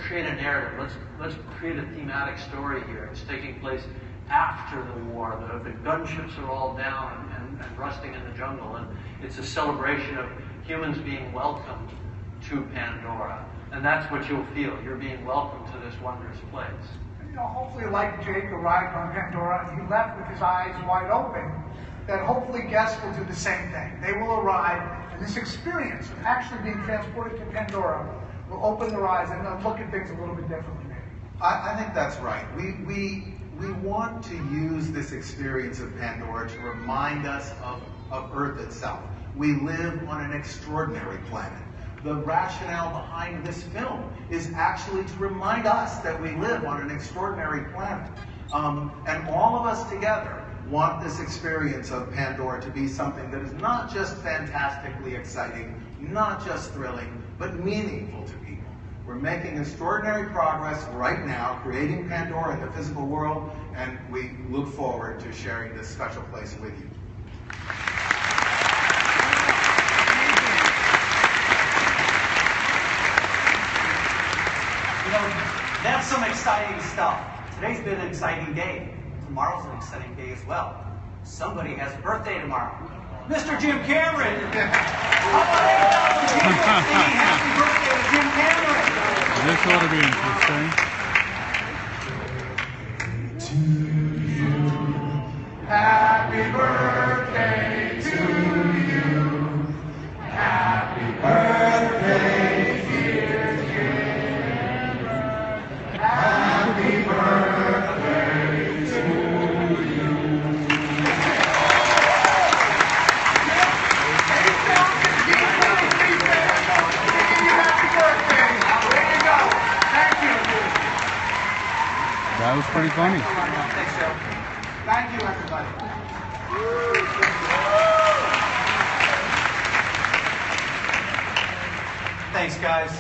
[SPEAKER 8] create a narrative. Let's create a thematic story here. It's taking place after the war. The gunships are all down and rusting in the jungle, and it's a celebration of humans being welcomed to Pandora. And that's what you'll feel. You're being welcomed to this wondrous place.
[SPEAKER 9] You know, hopefully, like Jake arrived on Pandora and he left with his eyes wide open, that hopefully guests will do the same thing. They will arrive, and this experience of actually being transported to Pandora will open their eyes and they'll look at things a little bit differently, maybe.
[SPEAKER 7] I think that's right. We want to use this experience of Pandora to remind us of Earth itself. We live on an extraordinary planet. The rationale behind this film is actually to remind us that we live on an extraordinary planet. And all of us together want this experience of Pandora to be something that is not just fantastically exciting, not just thrilling, but meaningful to people. We're making extraordinary progress right now, creating Pandora in the physical world, and we look forward to sharing this special place with you.
[SPEAKER 3] You know, that's some exciting stuff. Today's been an exciting day. Tomorrow's an exciting day as well. Somebody has a birthday tomorrow. Mr. Jim Cameron! How about 8,000 people singing happy birthday to Jim Cameron?
[SPEAKER 2] This ought to be interesting.
[SPEAKER 9] Happy birthday to you. Happy birthday, dear Jim. Happy birthday to you. Happy birthday. There you go. Thank you.
[SPEAKER 2] That was pretty funny.
[SPEAKER 3] Thanks, Joe.
[SPEAKER 9] Thank you, everybody.
[SPEAKER 3] Thanks, guys.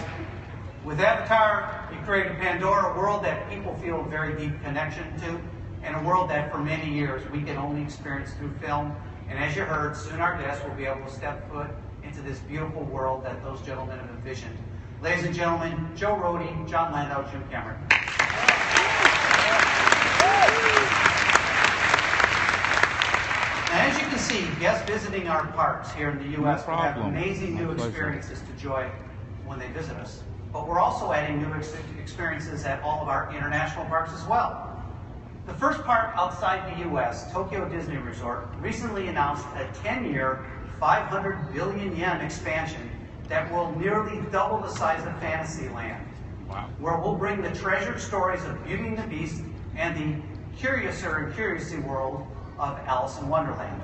[SPEAKER 3] With Avatar, we created Pandora, a world that people feel a very deep connection to, and a world that for many years we can only experience through film. And as you heard, soon our guests will be able to step foot into this beautiful world that those gentlemen have envisioned. Ladies and gentlemen, Joe Rohde, Jon Landau, Jim Cameron. Now, as you can see, guests visiting our parks here in the U.S. will have amazing new experiences to enjoy when they visit us. But we're also adding new experiences at all of our international parks as well. The first park outside the U.S., Tokyo Disney Resort, recently announced a 10-year, 500 billion yen expansion that will nearly double the size of Fantasyland. Wow. Where we'll bring the treasured stories of Beauty and the Beast and the curiouser and curiously world of Alice in Wonderland.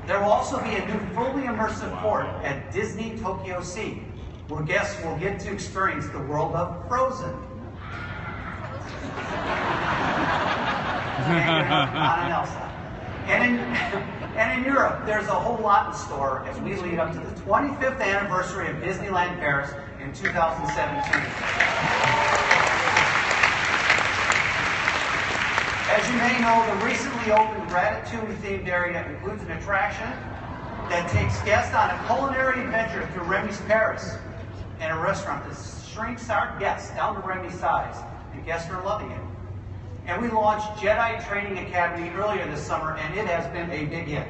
[SPEAKER 3] There will also be a new fully immersive port at Disney Tokyo Sea, where guests will get to experience the world of Frozen. And Elsa. And in Europe, there's a whole lot in store as we lead up to the 25th anniversary of Disneyland Paris in 2017. As you may know, the recently opened Ratatouille-themed area includes an attraction that takes guests on a culinary adventure through Remy's Paris, and a restaurant that shrinks our guests down to Remy's size, and guests are loving it. And we launched Jedi Training Academy earlier this summer, and it has been a big hit.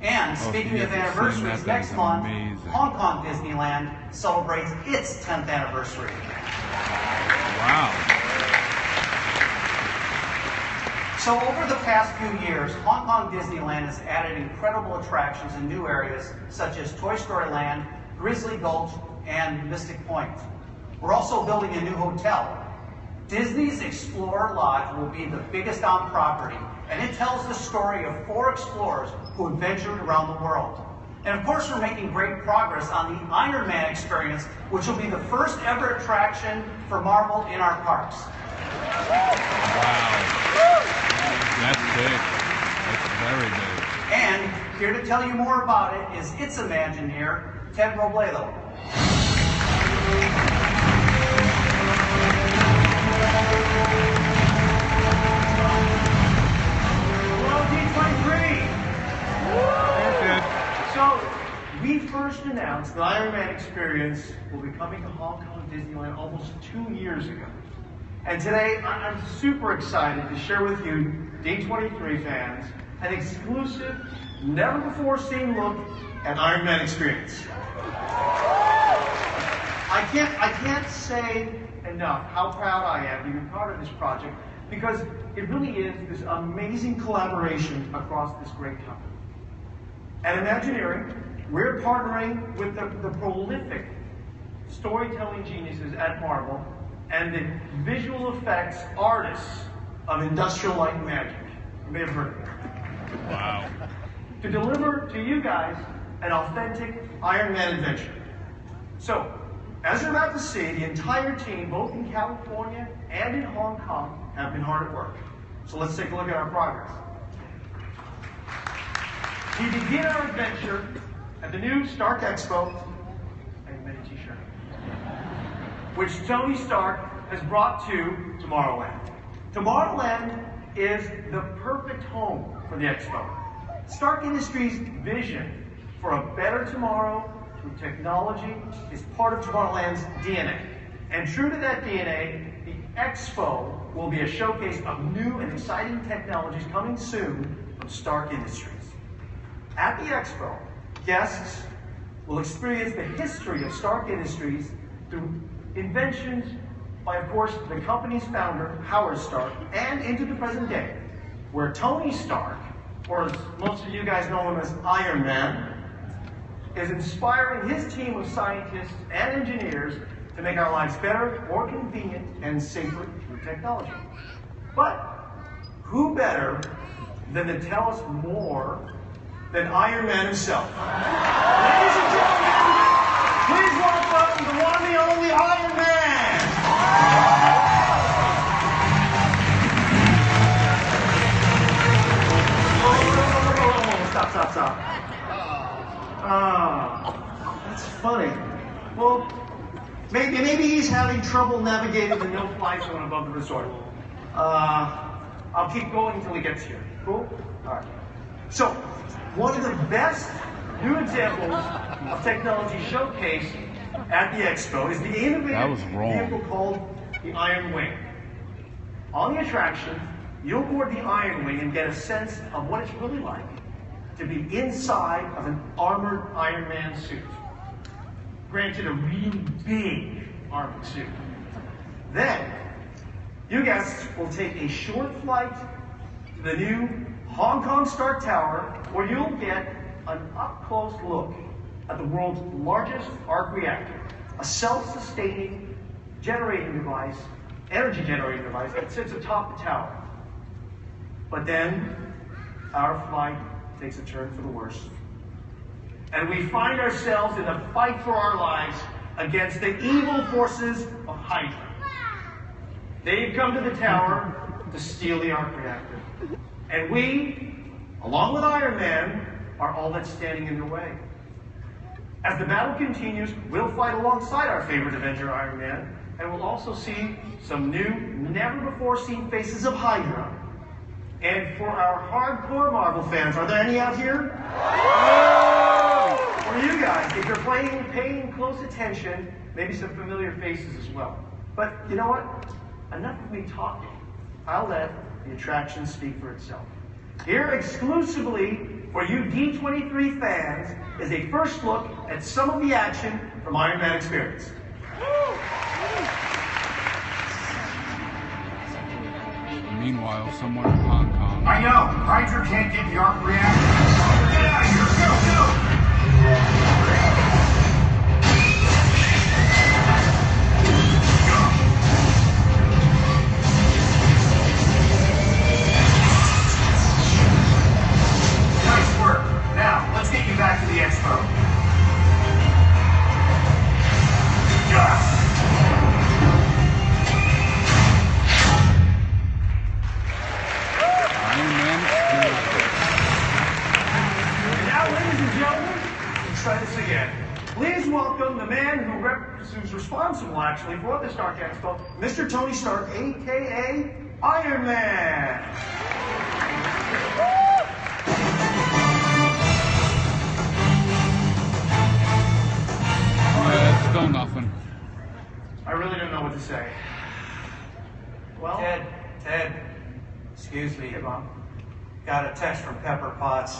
[SPEAKER 3] And speaking of anniversaries, next month, Hong Kong Disneyland celebrates its 10th anniversary.
[SPEAKER 2] Wow.
[SPEAKER 3] So over the past few years, Hong Kong Disneyland has added incredible attractions in new areas such as Toy Story Land, Grizzly Gulch, and Mystic Point. We're also building a new hotel. Disney's Explorer Lodge will be the biggest on property, and it tells the story of 4 explorers who adventured around the world. And of course, we're making great progress on the Iron Man experience, which will be the first ever attraction for Marvel in our parks.
[SPEAKER 2] Wow. That's big. That's very big.
[SPEAKER 3] And here to tell you more about it is its Imagineer, Ted Robledo.
[SPEAKER 10] Hello, D23! So, we first announced the Iron Man experience will be coming to Hong Kong Disneyland almost 2 years ago. And today, I'm super excited to share with you, D23 fans, an exclusive, never-before-seen look at Iron Man experience. I can't say enough how proud I am to be part of this project, because it really is this amazing collaboration across this great company. At Imagineering, we're partnering with the prolific storytelling geniuses at Marvel and the visual effects artists of Industrial Light and Magic. You may have heard of them.
[SPEAKER 2] Wow.
[SPEAKER 10] To deliver to you guys an authentic Iron Man adventure. So, as you're about to see, the entire team, both in California and in Hong Kong, have been hard at work. So let's take a look at our progress. We begin our adventure at the new Stark Expo, t-shirt, which Tony Stark has brought to Tomorrowland. Tomorrowland is the perfect home for the Expo. Stark Industries' vision for a better tomorrow through technology is part of Tomorrowland's DNA. And true to that DNA, the Expo will be a showcase of new and exciting technologies coming soon from Stark Industries. At the Expo, guests will experience the history of Stark Industries through inventions by, of course, the company's founder, Howard Stark, and into the present day, where Tony Stark, or as most of you guys know him as Iron Man, is inspiring his team of scientists and engineers to make our lives better, more convenient, and safer through technology. But who better than to tell us more than Iron Man himself? Ladies and gentlemen, please welcome the one and the only Iron Man! Stop. That's funny. Well, maybe he's having trouble navigating the no-fly zone above the resort. I'll keep going until he gets here. Cool? All right. So, one of the best new examples of technology showcased at the Expo is the innovative vehicle called the Iron Wing. On the attraction, you'll board the Iron Wing and get a sense of what it's really like to be inside of an armored Iron Man suit. Granted, a really big armored suit. Then, you guests will take a short flight to the new Hong Kong Stark Tower, where you'll get an up-close look at the world's largest arc reactor, a self-sustaining energy generating device that sits atop the tower. But then, our flight takes a turn for the worse. And we find ourselves in a fight for our lives against the evil forces of Hydra. They've come to the tower to steal the arc reactor. And we, along with Iron Man, are all that's standing in their way. As the battle continues, we'll fight alongside our favorite Avenger, Iron Man, and we'll also see some new, never-before-seen faces of Hydra. And for our hardcore Marvel fans, are there any out here? For you guys, if you're paying close attention, maybe some familiar faces as well. But you know what? Enough of me talking. I'll let the attraction speak for itself. Here exclusively for you D23 fans is a first look at some of the action from Iron Man Experience.
[SPEAKER 2] Meanwhile, somewhere in Hong Kong.
[SPEAKER 11] I know. Hydra can't get the arc reactor. Get out of here. Go. back to the expo. Yeah.
[SPEAKER 10] Now, ladies and gentlemen, let's try this again. Please welcome the man who's responsible, actually, for the Stark Expo, Mr. Tony Stark, a.k.a. Iron Man.
[SPEAKER 2] Yeah, still nothing.
[SPEAKER 10] I really don't know what to say. Well,
[SPEAKER 3] Ted, excuse me.
[SPEAKER 10] Hey, Bob.
[SPEAKER 3] Got a text from Pepper Potts.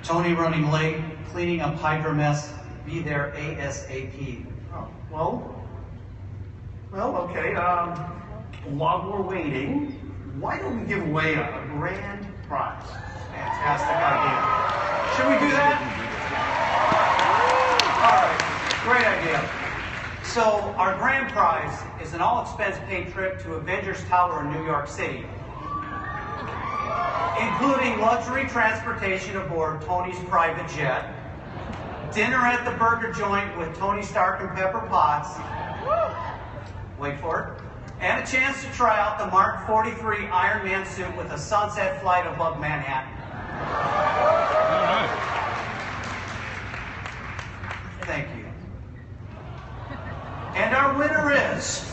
[SPEAKER 3] Tony running late, cleaning up Hydra mess. Be there ASAP.
[SPEAKER 10] Oh, well, okay. While we're waiting, why don't we give away a grand prize?
[SPEAKER 3] Fantastic idea. Should we do that? All right, great idea. So our grand prize is an all-expense-paid trip to Avengers Tower in New York City, including luxury transportation aboard Tony's private jet, dinner at the burger joint with Tony Stark and Pepper Potts, wait for it, and a chance to try out the Mark 43 Iron Man suit with a sunset flight above Manhattan. Thank you. And our winner is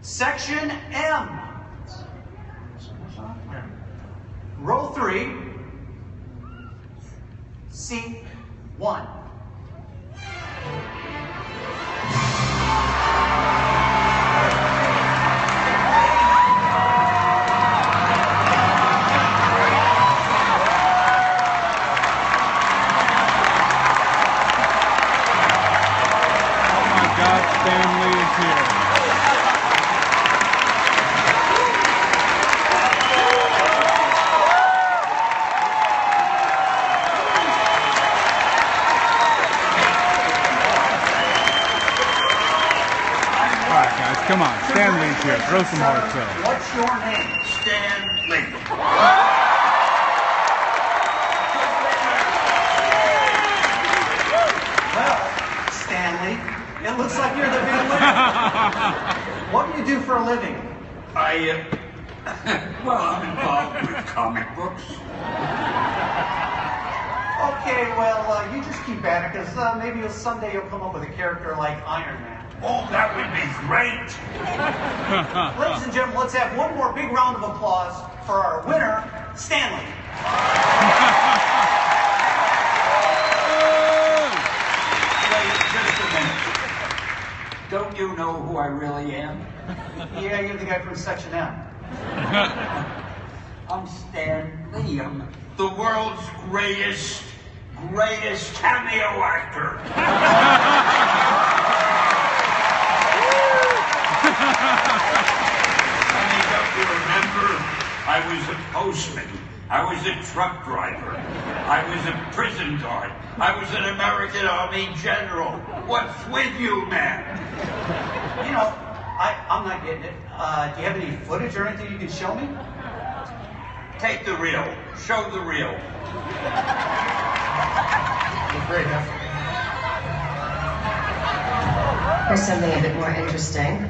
[SPEAKER 3] Section M. Row 3, Seat 1.
[SPEAKER 2] Come on, Stan Lee's here. Throw some hearts up.
[SPEAKER 3] What's your name?
[SPEAKER 11] Stan Lee.
[SPEAKER 3] Well, Stanley, it looks like you're the big winner. What do you do for a living?
[SPEAKER 11] Well, I'm involved with comic books.
[SPEAKER 3] Okay, well, you just keep at it, because maybe someday you'll come up with a character like Iron Man.
[SPEAKER 11] Oh, that would be great.
[SPEAKER 3] Ladies and gentlemen, let's have one more big round of applause for our winner, Stanley.
[SPEAKER 11] Wait just a minute. Don't you know who I really am?
[SPEAKER 3] Yeah, you're the guy from Section M.
[SPEAKER 11] I'm Stan Lee. I'm the world's greatest cameo actor. Don't you remember? I was a postman. I was a truck driver. I was a prison guard. I was an American Army general. What's with you, man?
[SPEAKER 3] You know, I'm not getting it. Do you have any footage or anything you can show me?
[SPEAKER 11] Take the reel. Show the reel.
[SPEAKER 3] Great, huh?
[SPEAKER 12] Here's something a bit more interesting.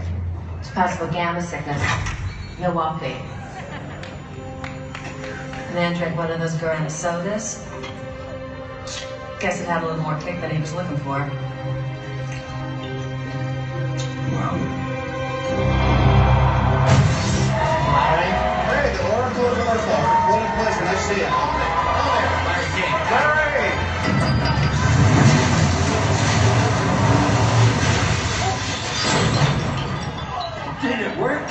[SPEAKER 12] It's possible gamma sickness. Milwaukee. A man drank one of those Guarana sodas. Guess it had a little more kick than he was looking for.
[SPEAKER 11] Well.
[SPEAKER 13] Hey, the Oracle is our fault. What a pleasure. Nice to see you. Larry!
[SPEAKER 11] Did it work?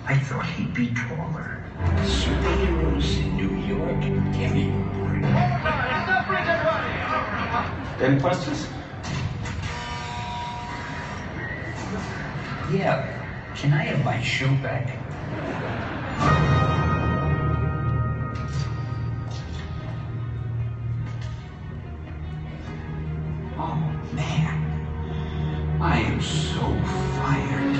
[SPEAKER 11] I thought he'd be taller. Superheroes in New York can't even breathe.
[SPEAKER 13] Any questions?
[SPEAKER 11] Yeah. Can I have my shoe back? Oh, man. I am so fired.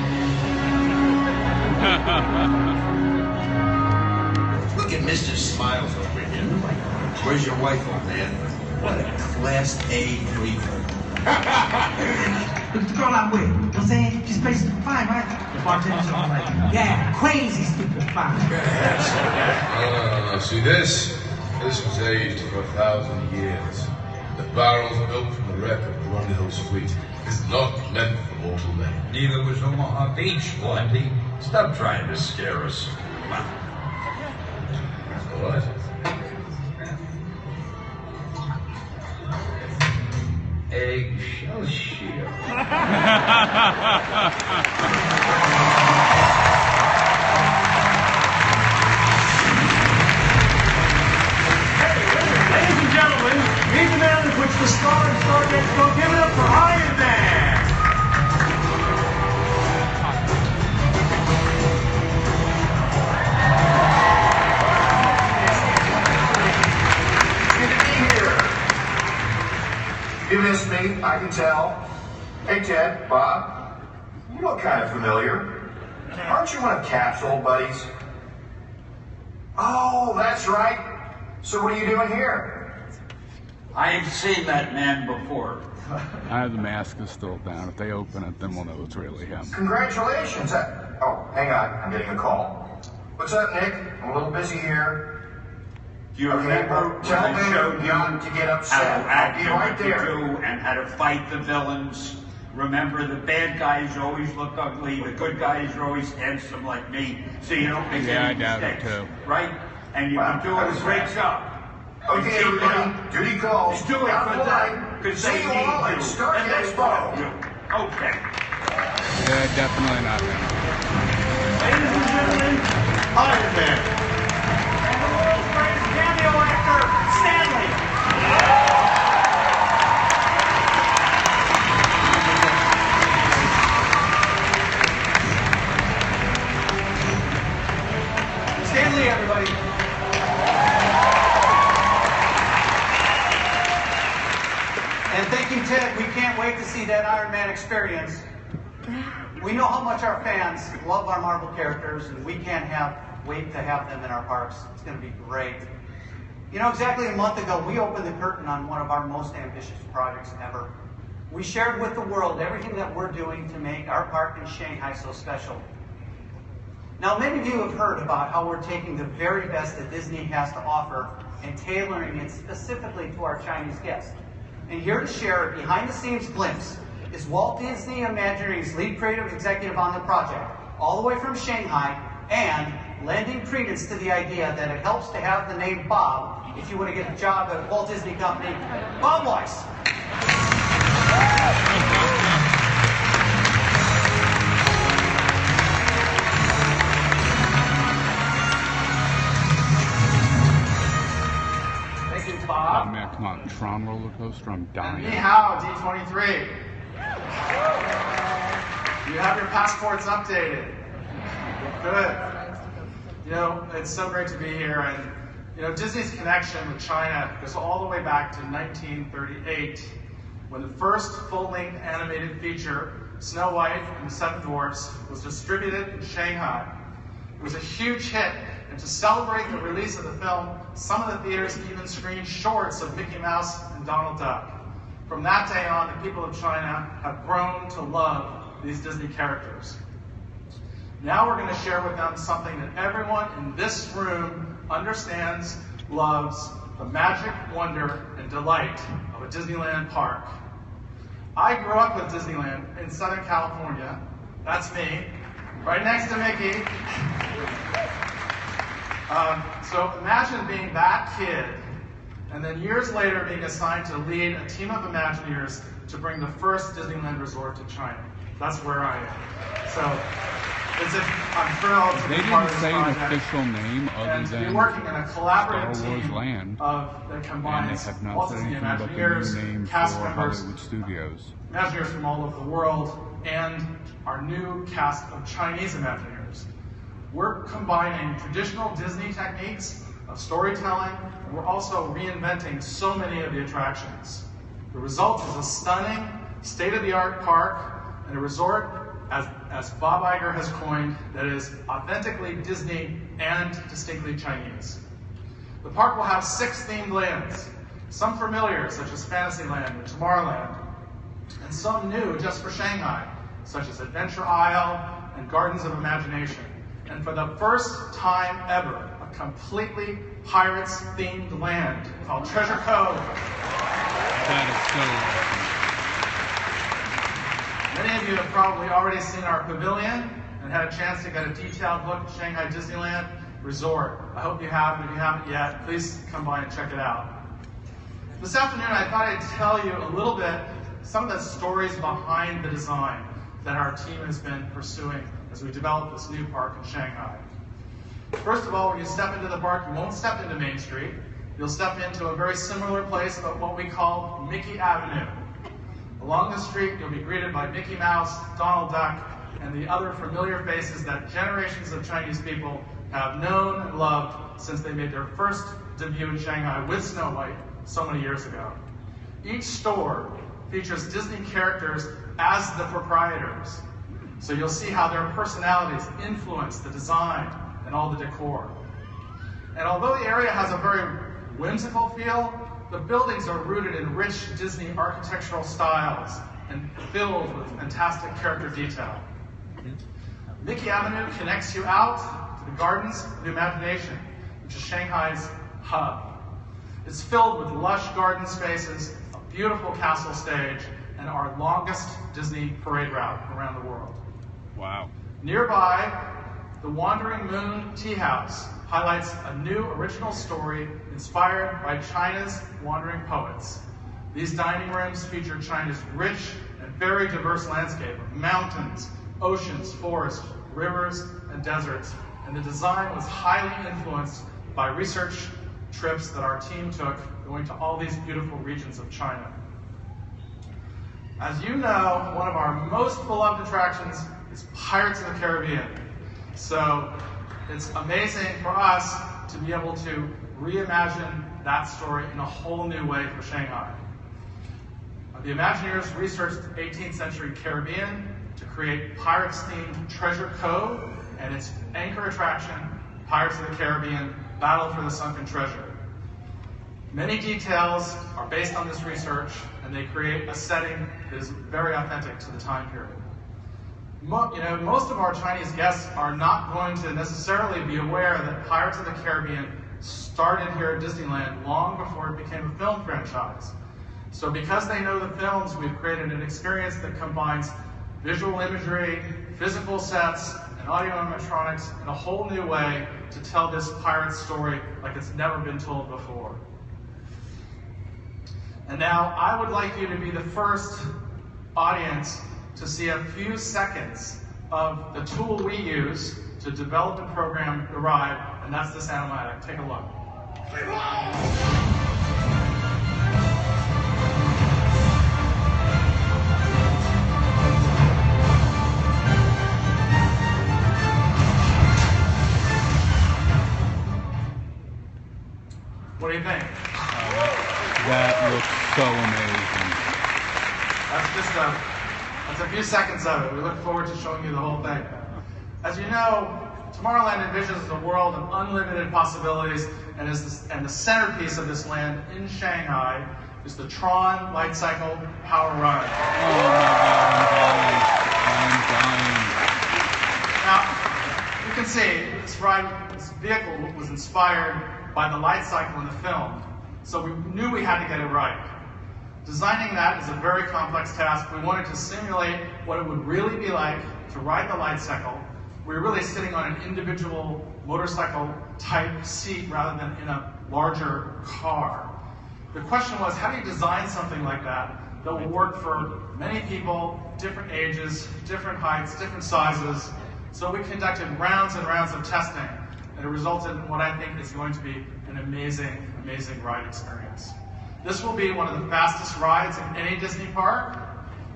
[SPEAKER 11] Mr. Smiles over here. Where's your wife, old man? What a Class A creeper.
[SPEAKER 14] Look at the girl I'm with. You know what I'm saying? She's basically fine, right? The bartender's all like, yeah, crazy stupid fine.
[SPEAKER 15] See this? This was aged for 1,000 years. The barrels built from the wreck of Grundy's fleet is not meant for mortal men.
[SPEAKER 11] Neither was Omaha Beach, Blondie. Stop trying to scare us. Come on.
[SPEAKER 15] All right.
[SPEAKER 11] Eggshell shield.
[SPEAKER 10] Ladies and gentlemen, meet the man with which the star and Star Expo. Give it up for Iron Man.
[SPEAKER 16] Good to be here. You missed me, I can tell. Hey, Ted, Bob, you look kind of familiar. Aren't you one of Cap's old buddies? Oh, that's right. So what are you doing here?
[SPEAKER 11] I've seen that man before.
[SPEAKER 2] The mask is still down. If they open it, then we'll know it's really him.
[SPEAKER 16] Congratulations. Oh, hang on. I'm getting a call. What's up, Nick? I'm a little busy here.
[SPEAKER 11] Do you remember when
[SPEAKER 16] tell
[SPEAKER 11] I
[SPEAKER 16] me
[SPEAKER 11] showed you
[SPEAKER 16] not to get
[SPEAKER 11] how
[SPEAKER 16] upset.
[SPEAKER 11] to act
[SPEAKER 16] I'll be
[SPEAKER 11] and
[SPEAKER 16] right
[SPEAKER 11] what to
[SPEAKER 16] there.
[SPEAKER 11] do and how to fight the villains? Remember, the bad guys always look ugly, the good guys are always handsome like me, so you don't make
[SPEAKER 2] Yeah, I
[SPEAKER 11] any
[SPEAKER 2] doubt it
[SPEAKER 11] mistakes,
[SPEAKER 2] too.
[SPEAKER 11] right? And you've
[SPEAKER 16] Wow,
[SPEAKER 11] been doing
[SPEAKER 16] that
[SPEAKER 11] a
[SPEAKER 16] was
[SPEAKER 11] great
[SPEAKER 16] fast.
[SPEAKER 11] job.
[SPEAKER 16] Okay,
[SPEAKER 11] And keep it
[SPEAKER 16] everybody,
[SPEAKER 11] up.
[SPEAKER 16] duty calls.
[SPEAKER 11] You do it
[SPEAKER 16] Out
[SPEAKER 11] for
[SPEAKER 16] the
[SPEAKER 11] them,
[SPEAKER 16] line.
[SPEAKER 11] because
[SPEAKER 16] See
[SPEAKER 11] they
[SPEAKER 16] you
[SPEAKER 11] need
[SPEAKER 16] all at
[SPEAKER 11] you,
[SPEAKER 16] Stark
[SPEAKER 11] and they
[SPEAKER 16] Expo.
[SPEAKER 11] want you. Okay.
[SPEAKER 2] Yeah, definitely not him.
[SPEAKER 10] Ladies and gentlemen, Iron Man. And the world's greatest cameo actor, Stanley.
[SPEAKER 3] Stanley, everybody. And thank you, Ted. We can't wait to see that Iron Man experience. We know how much our fans love our Marvel characters, and we can't wait to have them in our parks. It's going to be great. You know, exactly a month ago, we opened the curtain on one of our most ambitious projects ever. We shared with the world everything that we're doing to make our park in Shanghai so special. Now, many of you have heard about how we're taking the very best that Disney has to offer and tailoring it specifically to our Chinese guests. And here to share a behind-the-scenes glimpse is Walt Disney Imagineering's lead creative executive on the project, all the way from Shanghai, and lending credence to the idea that it helps to have the name Bob if you want to get a job at Walt Disney Company, Bob Weiss.
[SPEAKER 10] Thank you,
[SPEAKER 2] Oh
[SPEAKER 10] Bob.
[SPEAKER 2] man, come on. Tron roller coaster, I'm dying.
[SPEAKER 10] Ni hao, D23. You have your passports updated. Good. You know, it's so great to be here. And, you know, Disney's connection with China goes all the way back to 1938, when the first full-length animated feature, Snow White and the Seven Dwarfs, was distributed in Shanghai. It was a huge hit, and to celebrate the release of the film, some of the theaters even screened shorts of Mickey Mouse and Donald Duck. From that day on, the people of China have grown to love these Disney characters. Now we're going to share with them something that everyone in this room understands, loves, the magic, wonder, and delight of a Disneyland park. I grew up with Disneyland in Southern California. That's me, right next to Mickey. So imagine being that kid, and then years later being assigned to lead a team of Imagineers to bring the first Disneyland resort to China. That's where I am. So I'm thrilled to
[SPEAKER 2] They
[SPEAKER 10] be part of
[SPEAKER 2] didn't
[SPEAKER 10] this
[SPEAKER 2] say an
[SPEAKER 10] project
[SPEAKER 2] official name other
[SPEAKER 10] and to be
[SPEAKER 2] than
[SPEAKER 10] working in a collaborative
[SPEAKER 2] Star Wars
[SPEAKER 10] team
[SPEAKER 2] Land,
[SPEAKER 10] that
[SPEAKER 2] and they
[SPEAKER 10] combines
[SPEAKER 2] have not
[SPEAKER 10] Walt
[SPEAKER 2] said
[SPEAKER 10] Disney
[SPEAKER 2] anything about the
[SPEAKER 10] Imagineers,
[SPEAKER 2] new name for
[SPEAKER 10] cast members,
[SPEAKER 2] Hollywood Studios.
[SPEAKER 10] Imagineers from all over the world, and our new cast of Chinese Imagineers. We're combining traditional Disney techniques of storytelling, and we're also reinventing so many of the attractions. The result is a stunning, state-of-the-art park and a resort, as Bob Iger has coined, that is authentically Disney and distinctly Chinese. The park will have 6 themed lands, some familiar, such as Fantasyland and Tomorrowland, and some new just for Shanghai, such as Adventure Isle and Gardens of Imagination. And for the first time ever, a completely Pirates-themed land called Treasure Cove.
[SPEAKER 2] That is so awesome.
[SPEAKER 10] Many of you have probably already seen our pavilion and had a chance to get a detailed look at Shanghai Disneyland Resort. I hope you have, and if you haven't yet, please come by and check it out. This afternoon, I thought I'd tell you a little bit, some of the stories behind the design that our team has been pursuing as we develop this new park in Shanghai. First of all, when you step into the park, you won't step into Main Street. You'll step into a very similar place, but what we call Mickey Avenue. Along the street, you'll be greeted by Mickey Mouse, Donald Duck, and the other familiar faces that generations of Chinese people have known and loved since they made their first debut in Shanghai with Snow White so many years ago. Each store features Disney characters as the proprietors. So you'll see how their personalities influence the design and all the decor. And although the area has a very whimsical feel, the buildings are rooted in rich Disney architectural styles and filled with fantastic character detail. Mickey Avenue connects you out to the Gardens of the Imagination, which is Shanghai's hub. It's filled with lush garden spaces, a beautiful castle stage, and our longest Disney parade route around the world.
[SPEAKER 2] Wow.
[SPEAKER 10] Nearby, the Wandering Moon Tea House highlights a new original story inspired by China's wandering poets. These dining rooms feature China's rich and very diverse landscape of mountains, oceans, forests, rivers, and deserts, and the design was highly influenced by research trips that our team took going to all these beautiful regions of China. As you know, one of our most beloved attractions is Pirates of the Caribbean. So it's amazing for us to be able to reimagine that story in a whole new way for Shanghai. The Imagineers researched the 18th century Caribbean to create Pirates-themed Treasure Cove and its anchor attraction, Pirates of the Caribbean, Battle for the Sunken Treasure. Many details are based on this research, and they create a setting that is very authentic to the time period. Most of our Chinese guests are not going to necessarily be aware that Pirates of the Caribbean started here at Disneyland long before it became a film franchise. So because they know the films, we've created an experience that combines visual imagery, physical sets, and audio animatronics in a whole new way to tell this pirate story like it's never been told before. And now I would like you to be the first audience to see a few seconds of the tool we use to develop and program the ride, and that's this animatic. Take a look. What do you think?
[SPEAKER 2] That looks so amazing.
[SPEAKER 10] That's a few seconds of it. We look forward to showing you the whole thing. As you know, Tomorrowland envisions a world of unlimited possibilities, and the centerpiece of this land in Shanghai is the Tron Light Cycle Power Run.
[SPEAKER 2] Oh my God, I'm dying.
[SPEAKER 10] Now, you can see this vehicle was inspired by the light cycle in the film, so we knew we had to get it right. Designing that is a very complex task. We wanted to simulate what it would really be like to ride the light cycle. We were really sitting on an individual motorcycle type seat rather than in a larger car. The question was, how do you design something like that that will work for many people, different ages, different heights, different sizes? So we conducted rounds and rounds of testing, and it resulted in what I think is going to be an amazing, amazing ride experience. This will be one of the fastest rides in any Disney park,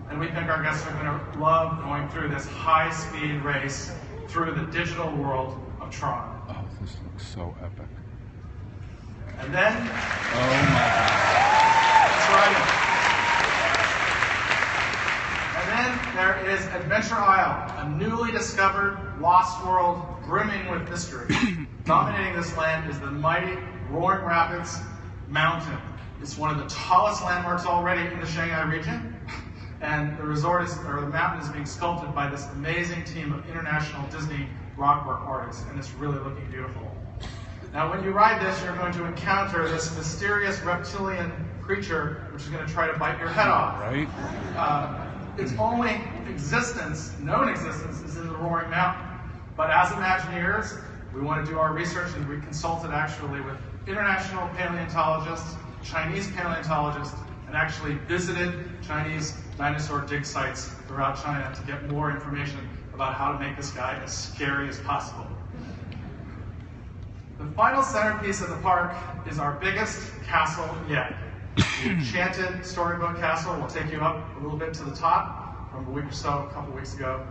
[SPEAKER 10] and we think our guests are going to love going through this high-speed race through the digital world of Tron.
[SPEAKER 2] Oh, this looks so epic.
[SPEAKER 10] And then...
[SPEAKER 2] Oh my God.
[SPEAKER 10] That's right. And then then there is Adventure Isle, a newly discovered lost world brimming with mystery. Dominating this land is the mighty Roaring Rapids Mountain. It's one of the tallest landmarks already in the Shanghai region. And the mountain is being sculpted by this amazing team of international Disney rockwork artists, and it's really looking beautiful. Now, when you ride this, you're going to encounter this mysterious reptilian creature, which is going to try to bite your head off.
[SPEAKER 2] Right.
[SPEAKER 10] Its only known existence, is in the Roaring Mountain. But as Imagineers, we want to do our research, and we consulted actually with international paleontologists, Chinese paleontologists, and actually visited Chinese dinosaur dig sites throughout China to get more information about how to make this guy as scary as possible. The final centerpiece of the park is our biggest castle yet. The Enchanted Storybook Castle will take you up a little bit to the top from a week or so, a couple weeks ago.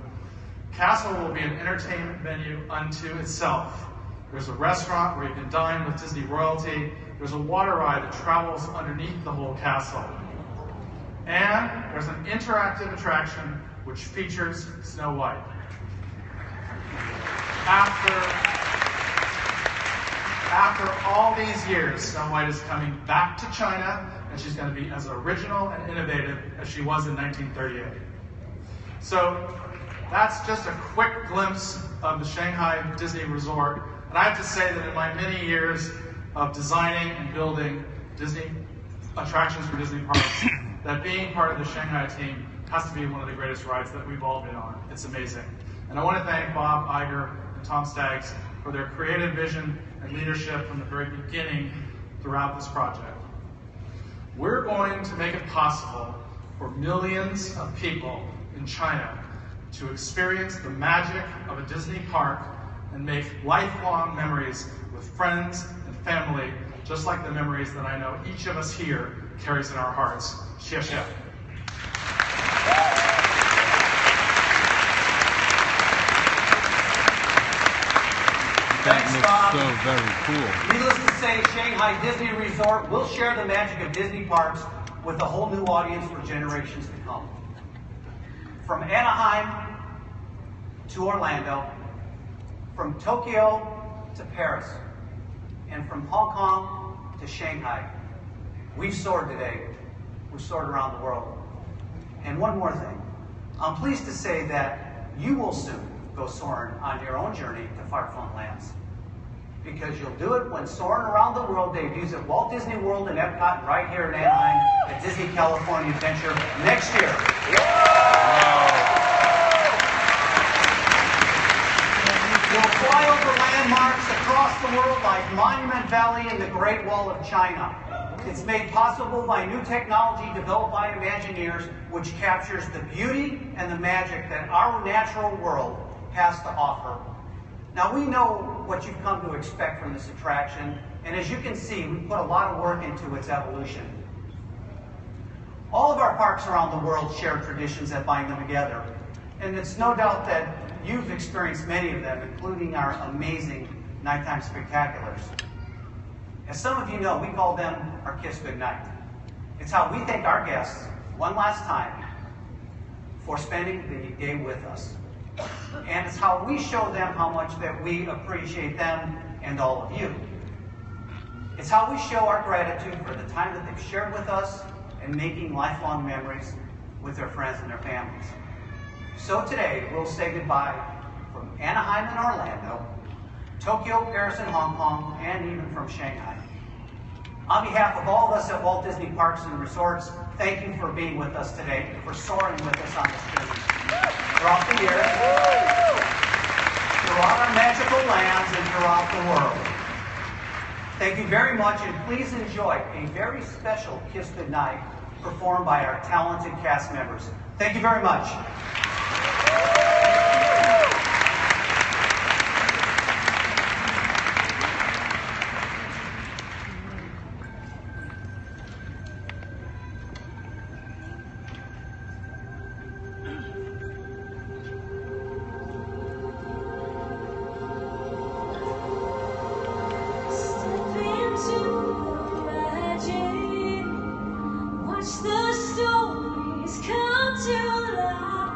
[SPEAKER 10] Castle will be an entertainment venue unto itself. There's a restaurant where you can dine with Disney royalty. There's a water ride that travels underneath the whole castle. And there's an interactive attraction which features Snow White. After all these years, Snow White is coming back to China, and she's going to be as original and innovative as she was in 1938. So that's just a quick glimpse of the Shanghai Disney Resort. And I have to say that in my many years of designing and building Disney attractions for Disney parks, that being part of the Shanghai team has to be one of the greatest rides that we've all been on. It's amazing. And I want to thank Bob Iger and Tom Staggs for their creative vision and leadership from the very beginning throughout this project. We're going to make it possible for millions of people in China to experience the magic of a Disney park and make lifelong memories with friends and family, just like the memories that I know each of us here carries in our hearts. Xie xie.
[SPEAKER 3] Thanks, Bob.
[SPEAKER 2] So very cool.
[SPEAKER 3] Needless to say, Shanghai Disney Resort will share the magic of Disney parks with a whole new audience for generations to come. From Anaheim to Orlando, from Tokyo to Paris, and from Hong Kong to Shanghai, we've soared today. We've soared around the world. And one more thing. I'm pleased to say that you will soon go soaring on your own journey to far-flung lands. Because you'll do it when Soaring Around the World debuts at Walt Disney World and Epcot right here in Anaheim at Disney California Adventure next year. You'll fly over landmarks across the world like Monument Valley and the Great Wall of China. It's made possible by new technology developed by Imagineers, which captures the beauty and the magic that our natural world has to offer. Now, we know what you've come to expect from this attraction, and as you can see, we put a lot of work into its evolution. All of our parks around the world share traditions that bind them together, and it's no doubt that you've experienced many of them, including our amazing nighttime spectaculars. As some of you know, we call them our Kiss Goodnight. It's how we thank our guests one last time for spending the day with us. And it's how we show them how much that we appreciate them and all of you. It's how we show our gratitude for the time that they've shared with us and making lifelong memories with their friends and their families. So today, we'll say goodbye from Anaheim and Orlando, Tokyo, Paris, and Hong Kong, and even from Shanghai. On behalf of all of us at Walt Disney Parks and Resorts, thank you for being with us today, for soaring with us on this journey. Throughout the year, throughout our magical lands, and throughout the world. Thank you very much, and please enjoy a very special Kiss Goodnight performed by our talented cast members. Thank you very much.
[SPEAKER 17] Watch the stories come to life.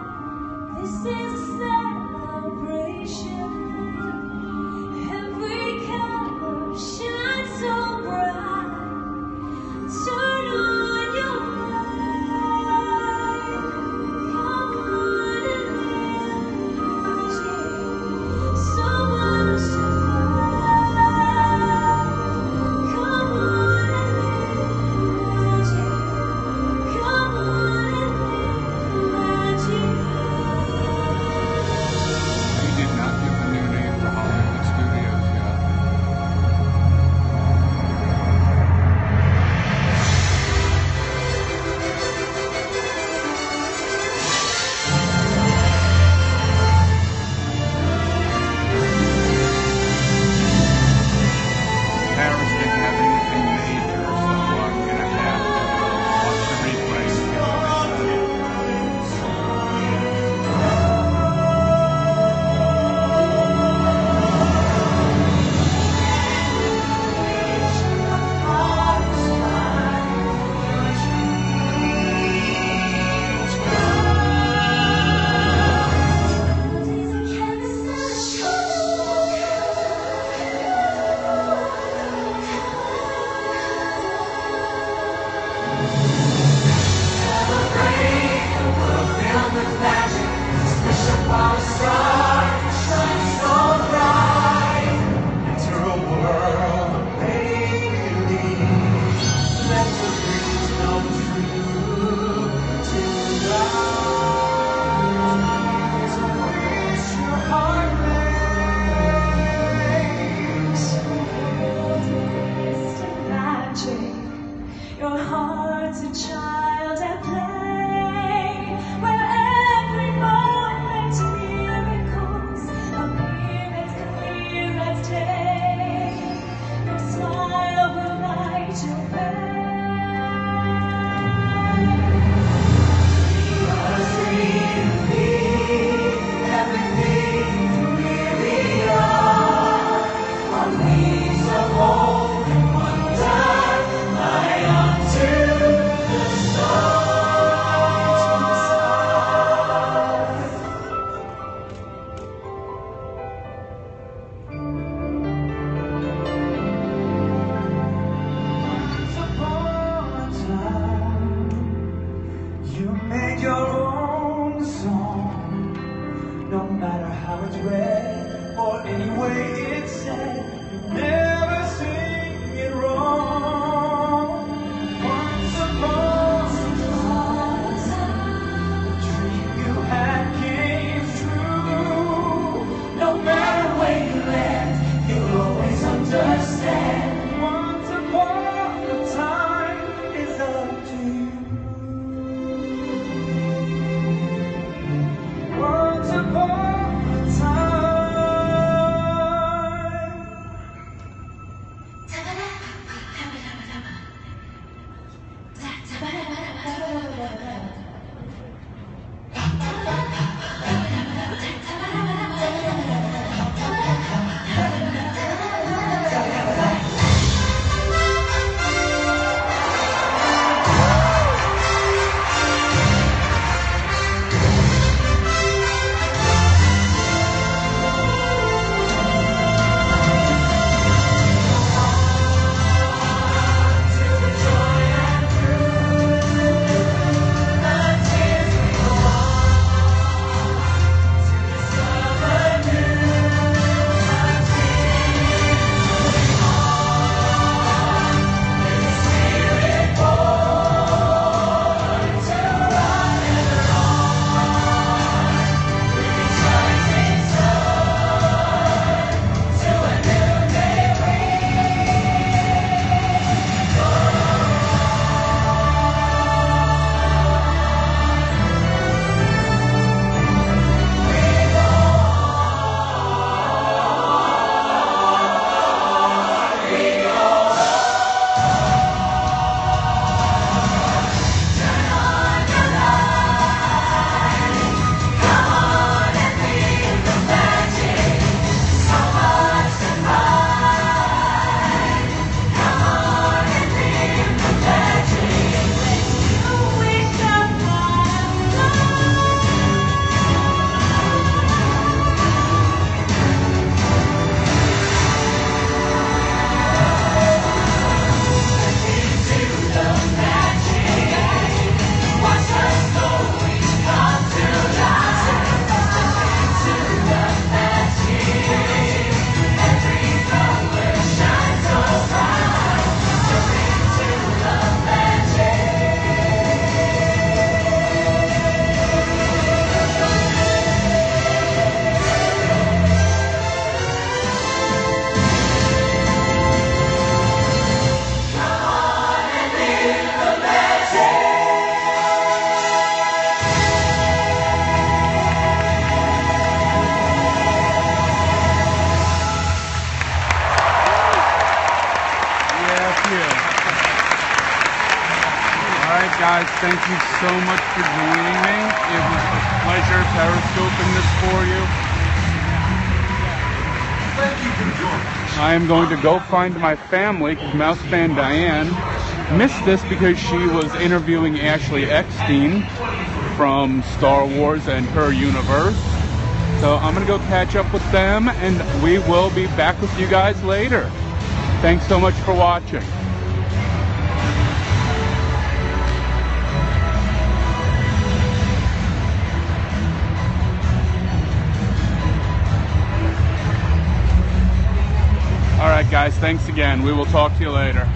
[SPEAKER 2] guys, thank you so much for joining me. It was a pleasure periscoping this for you.
[SPEAKER 1] Thank you for joining us.
[SPEAKER 2] I am going to go find my family, because Mouse Fan Diane missed this because she was interviewing Ashley Eckstein from Star Wars and her universe. So I'm going to go catch up with them, and we will be back with you guys later. Thanks so much for watching. All right, guys, thanks again. We will talk to you later.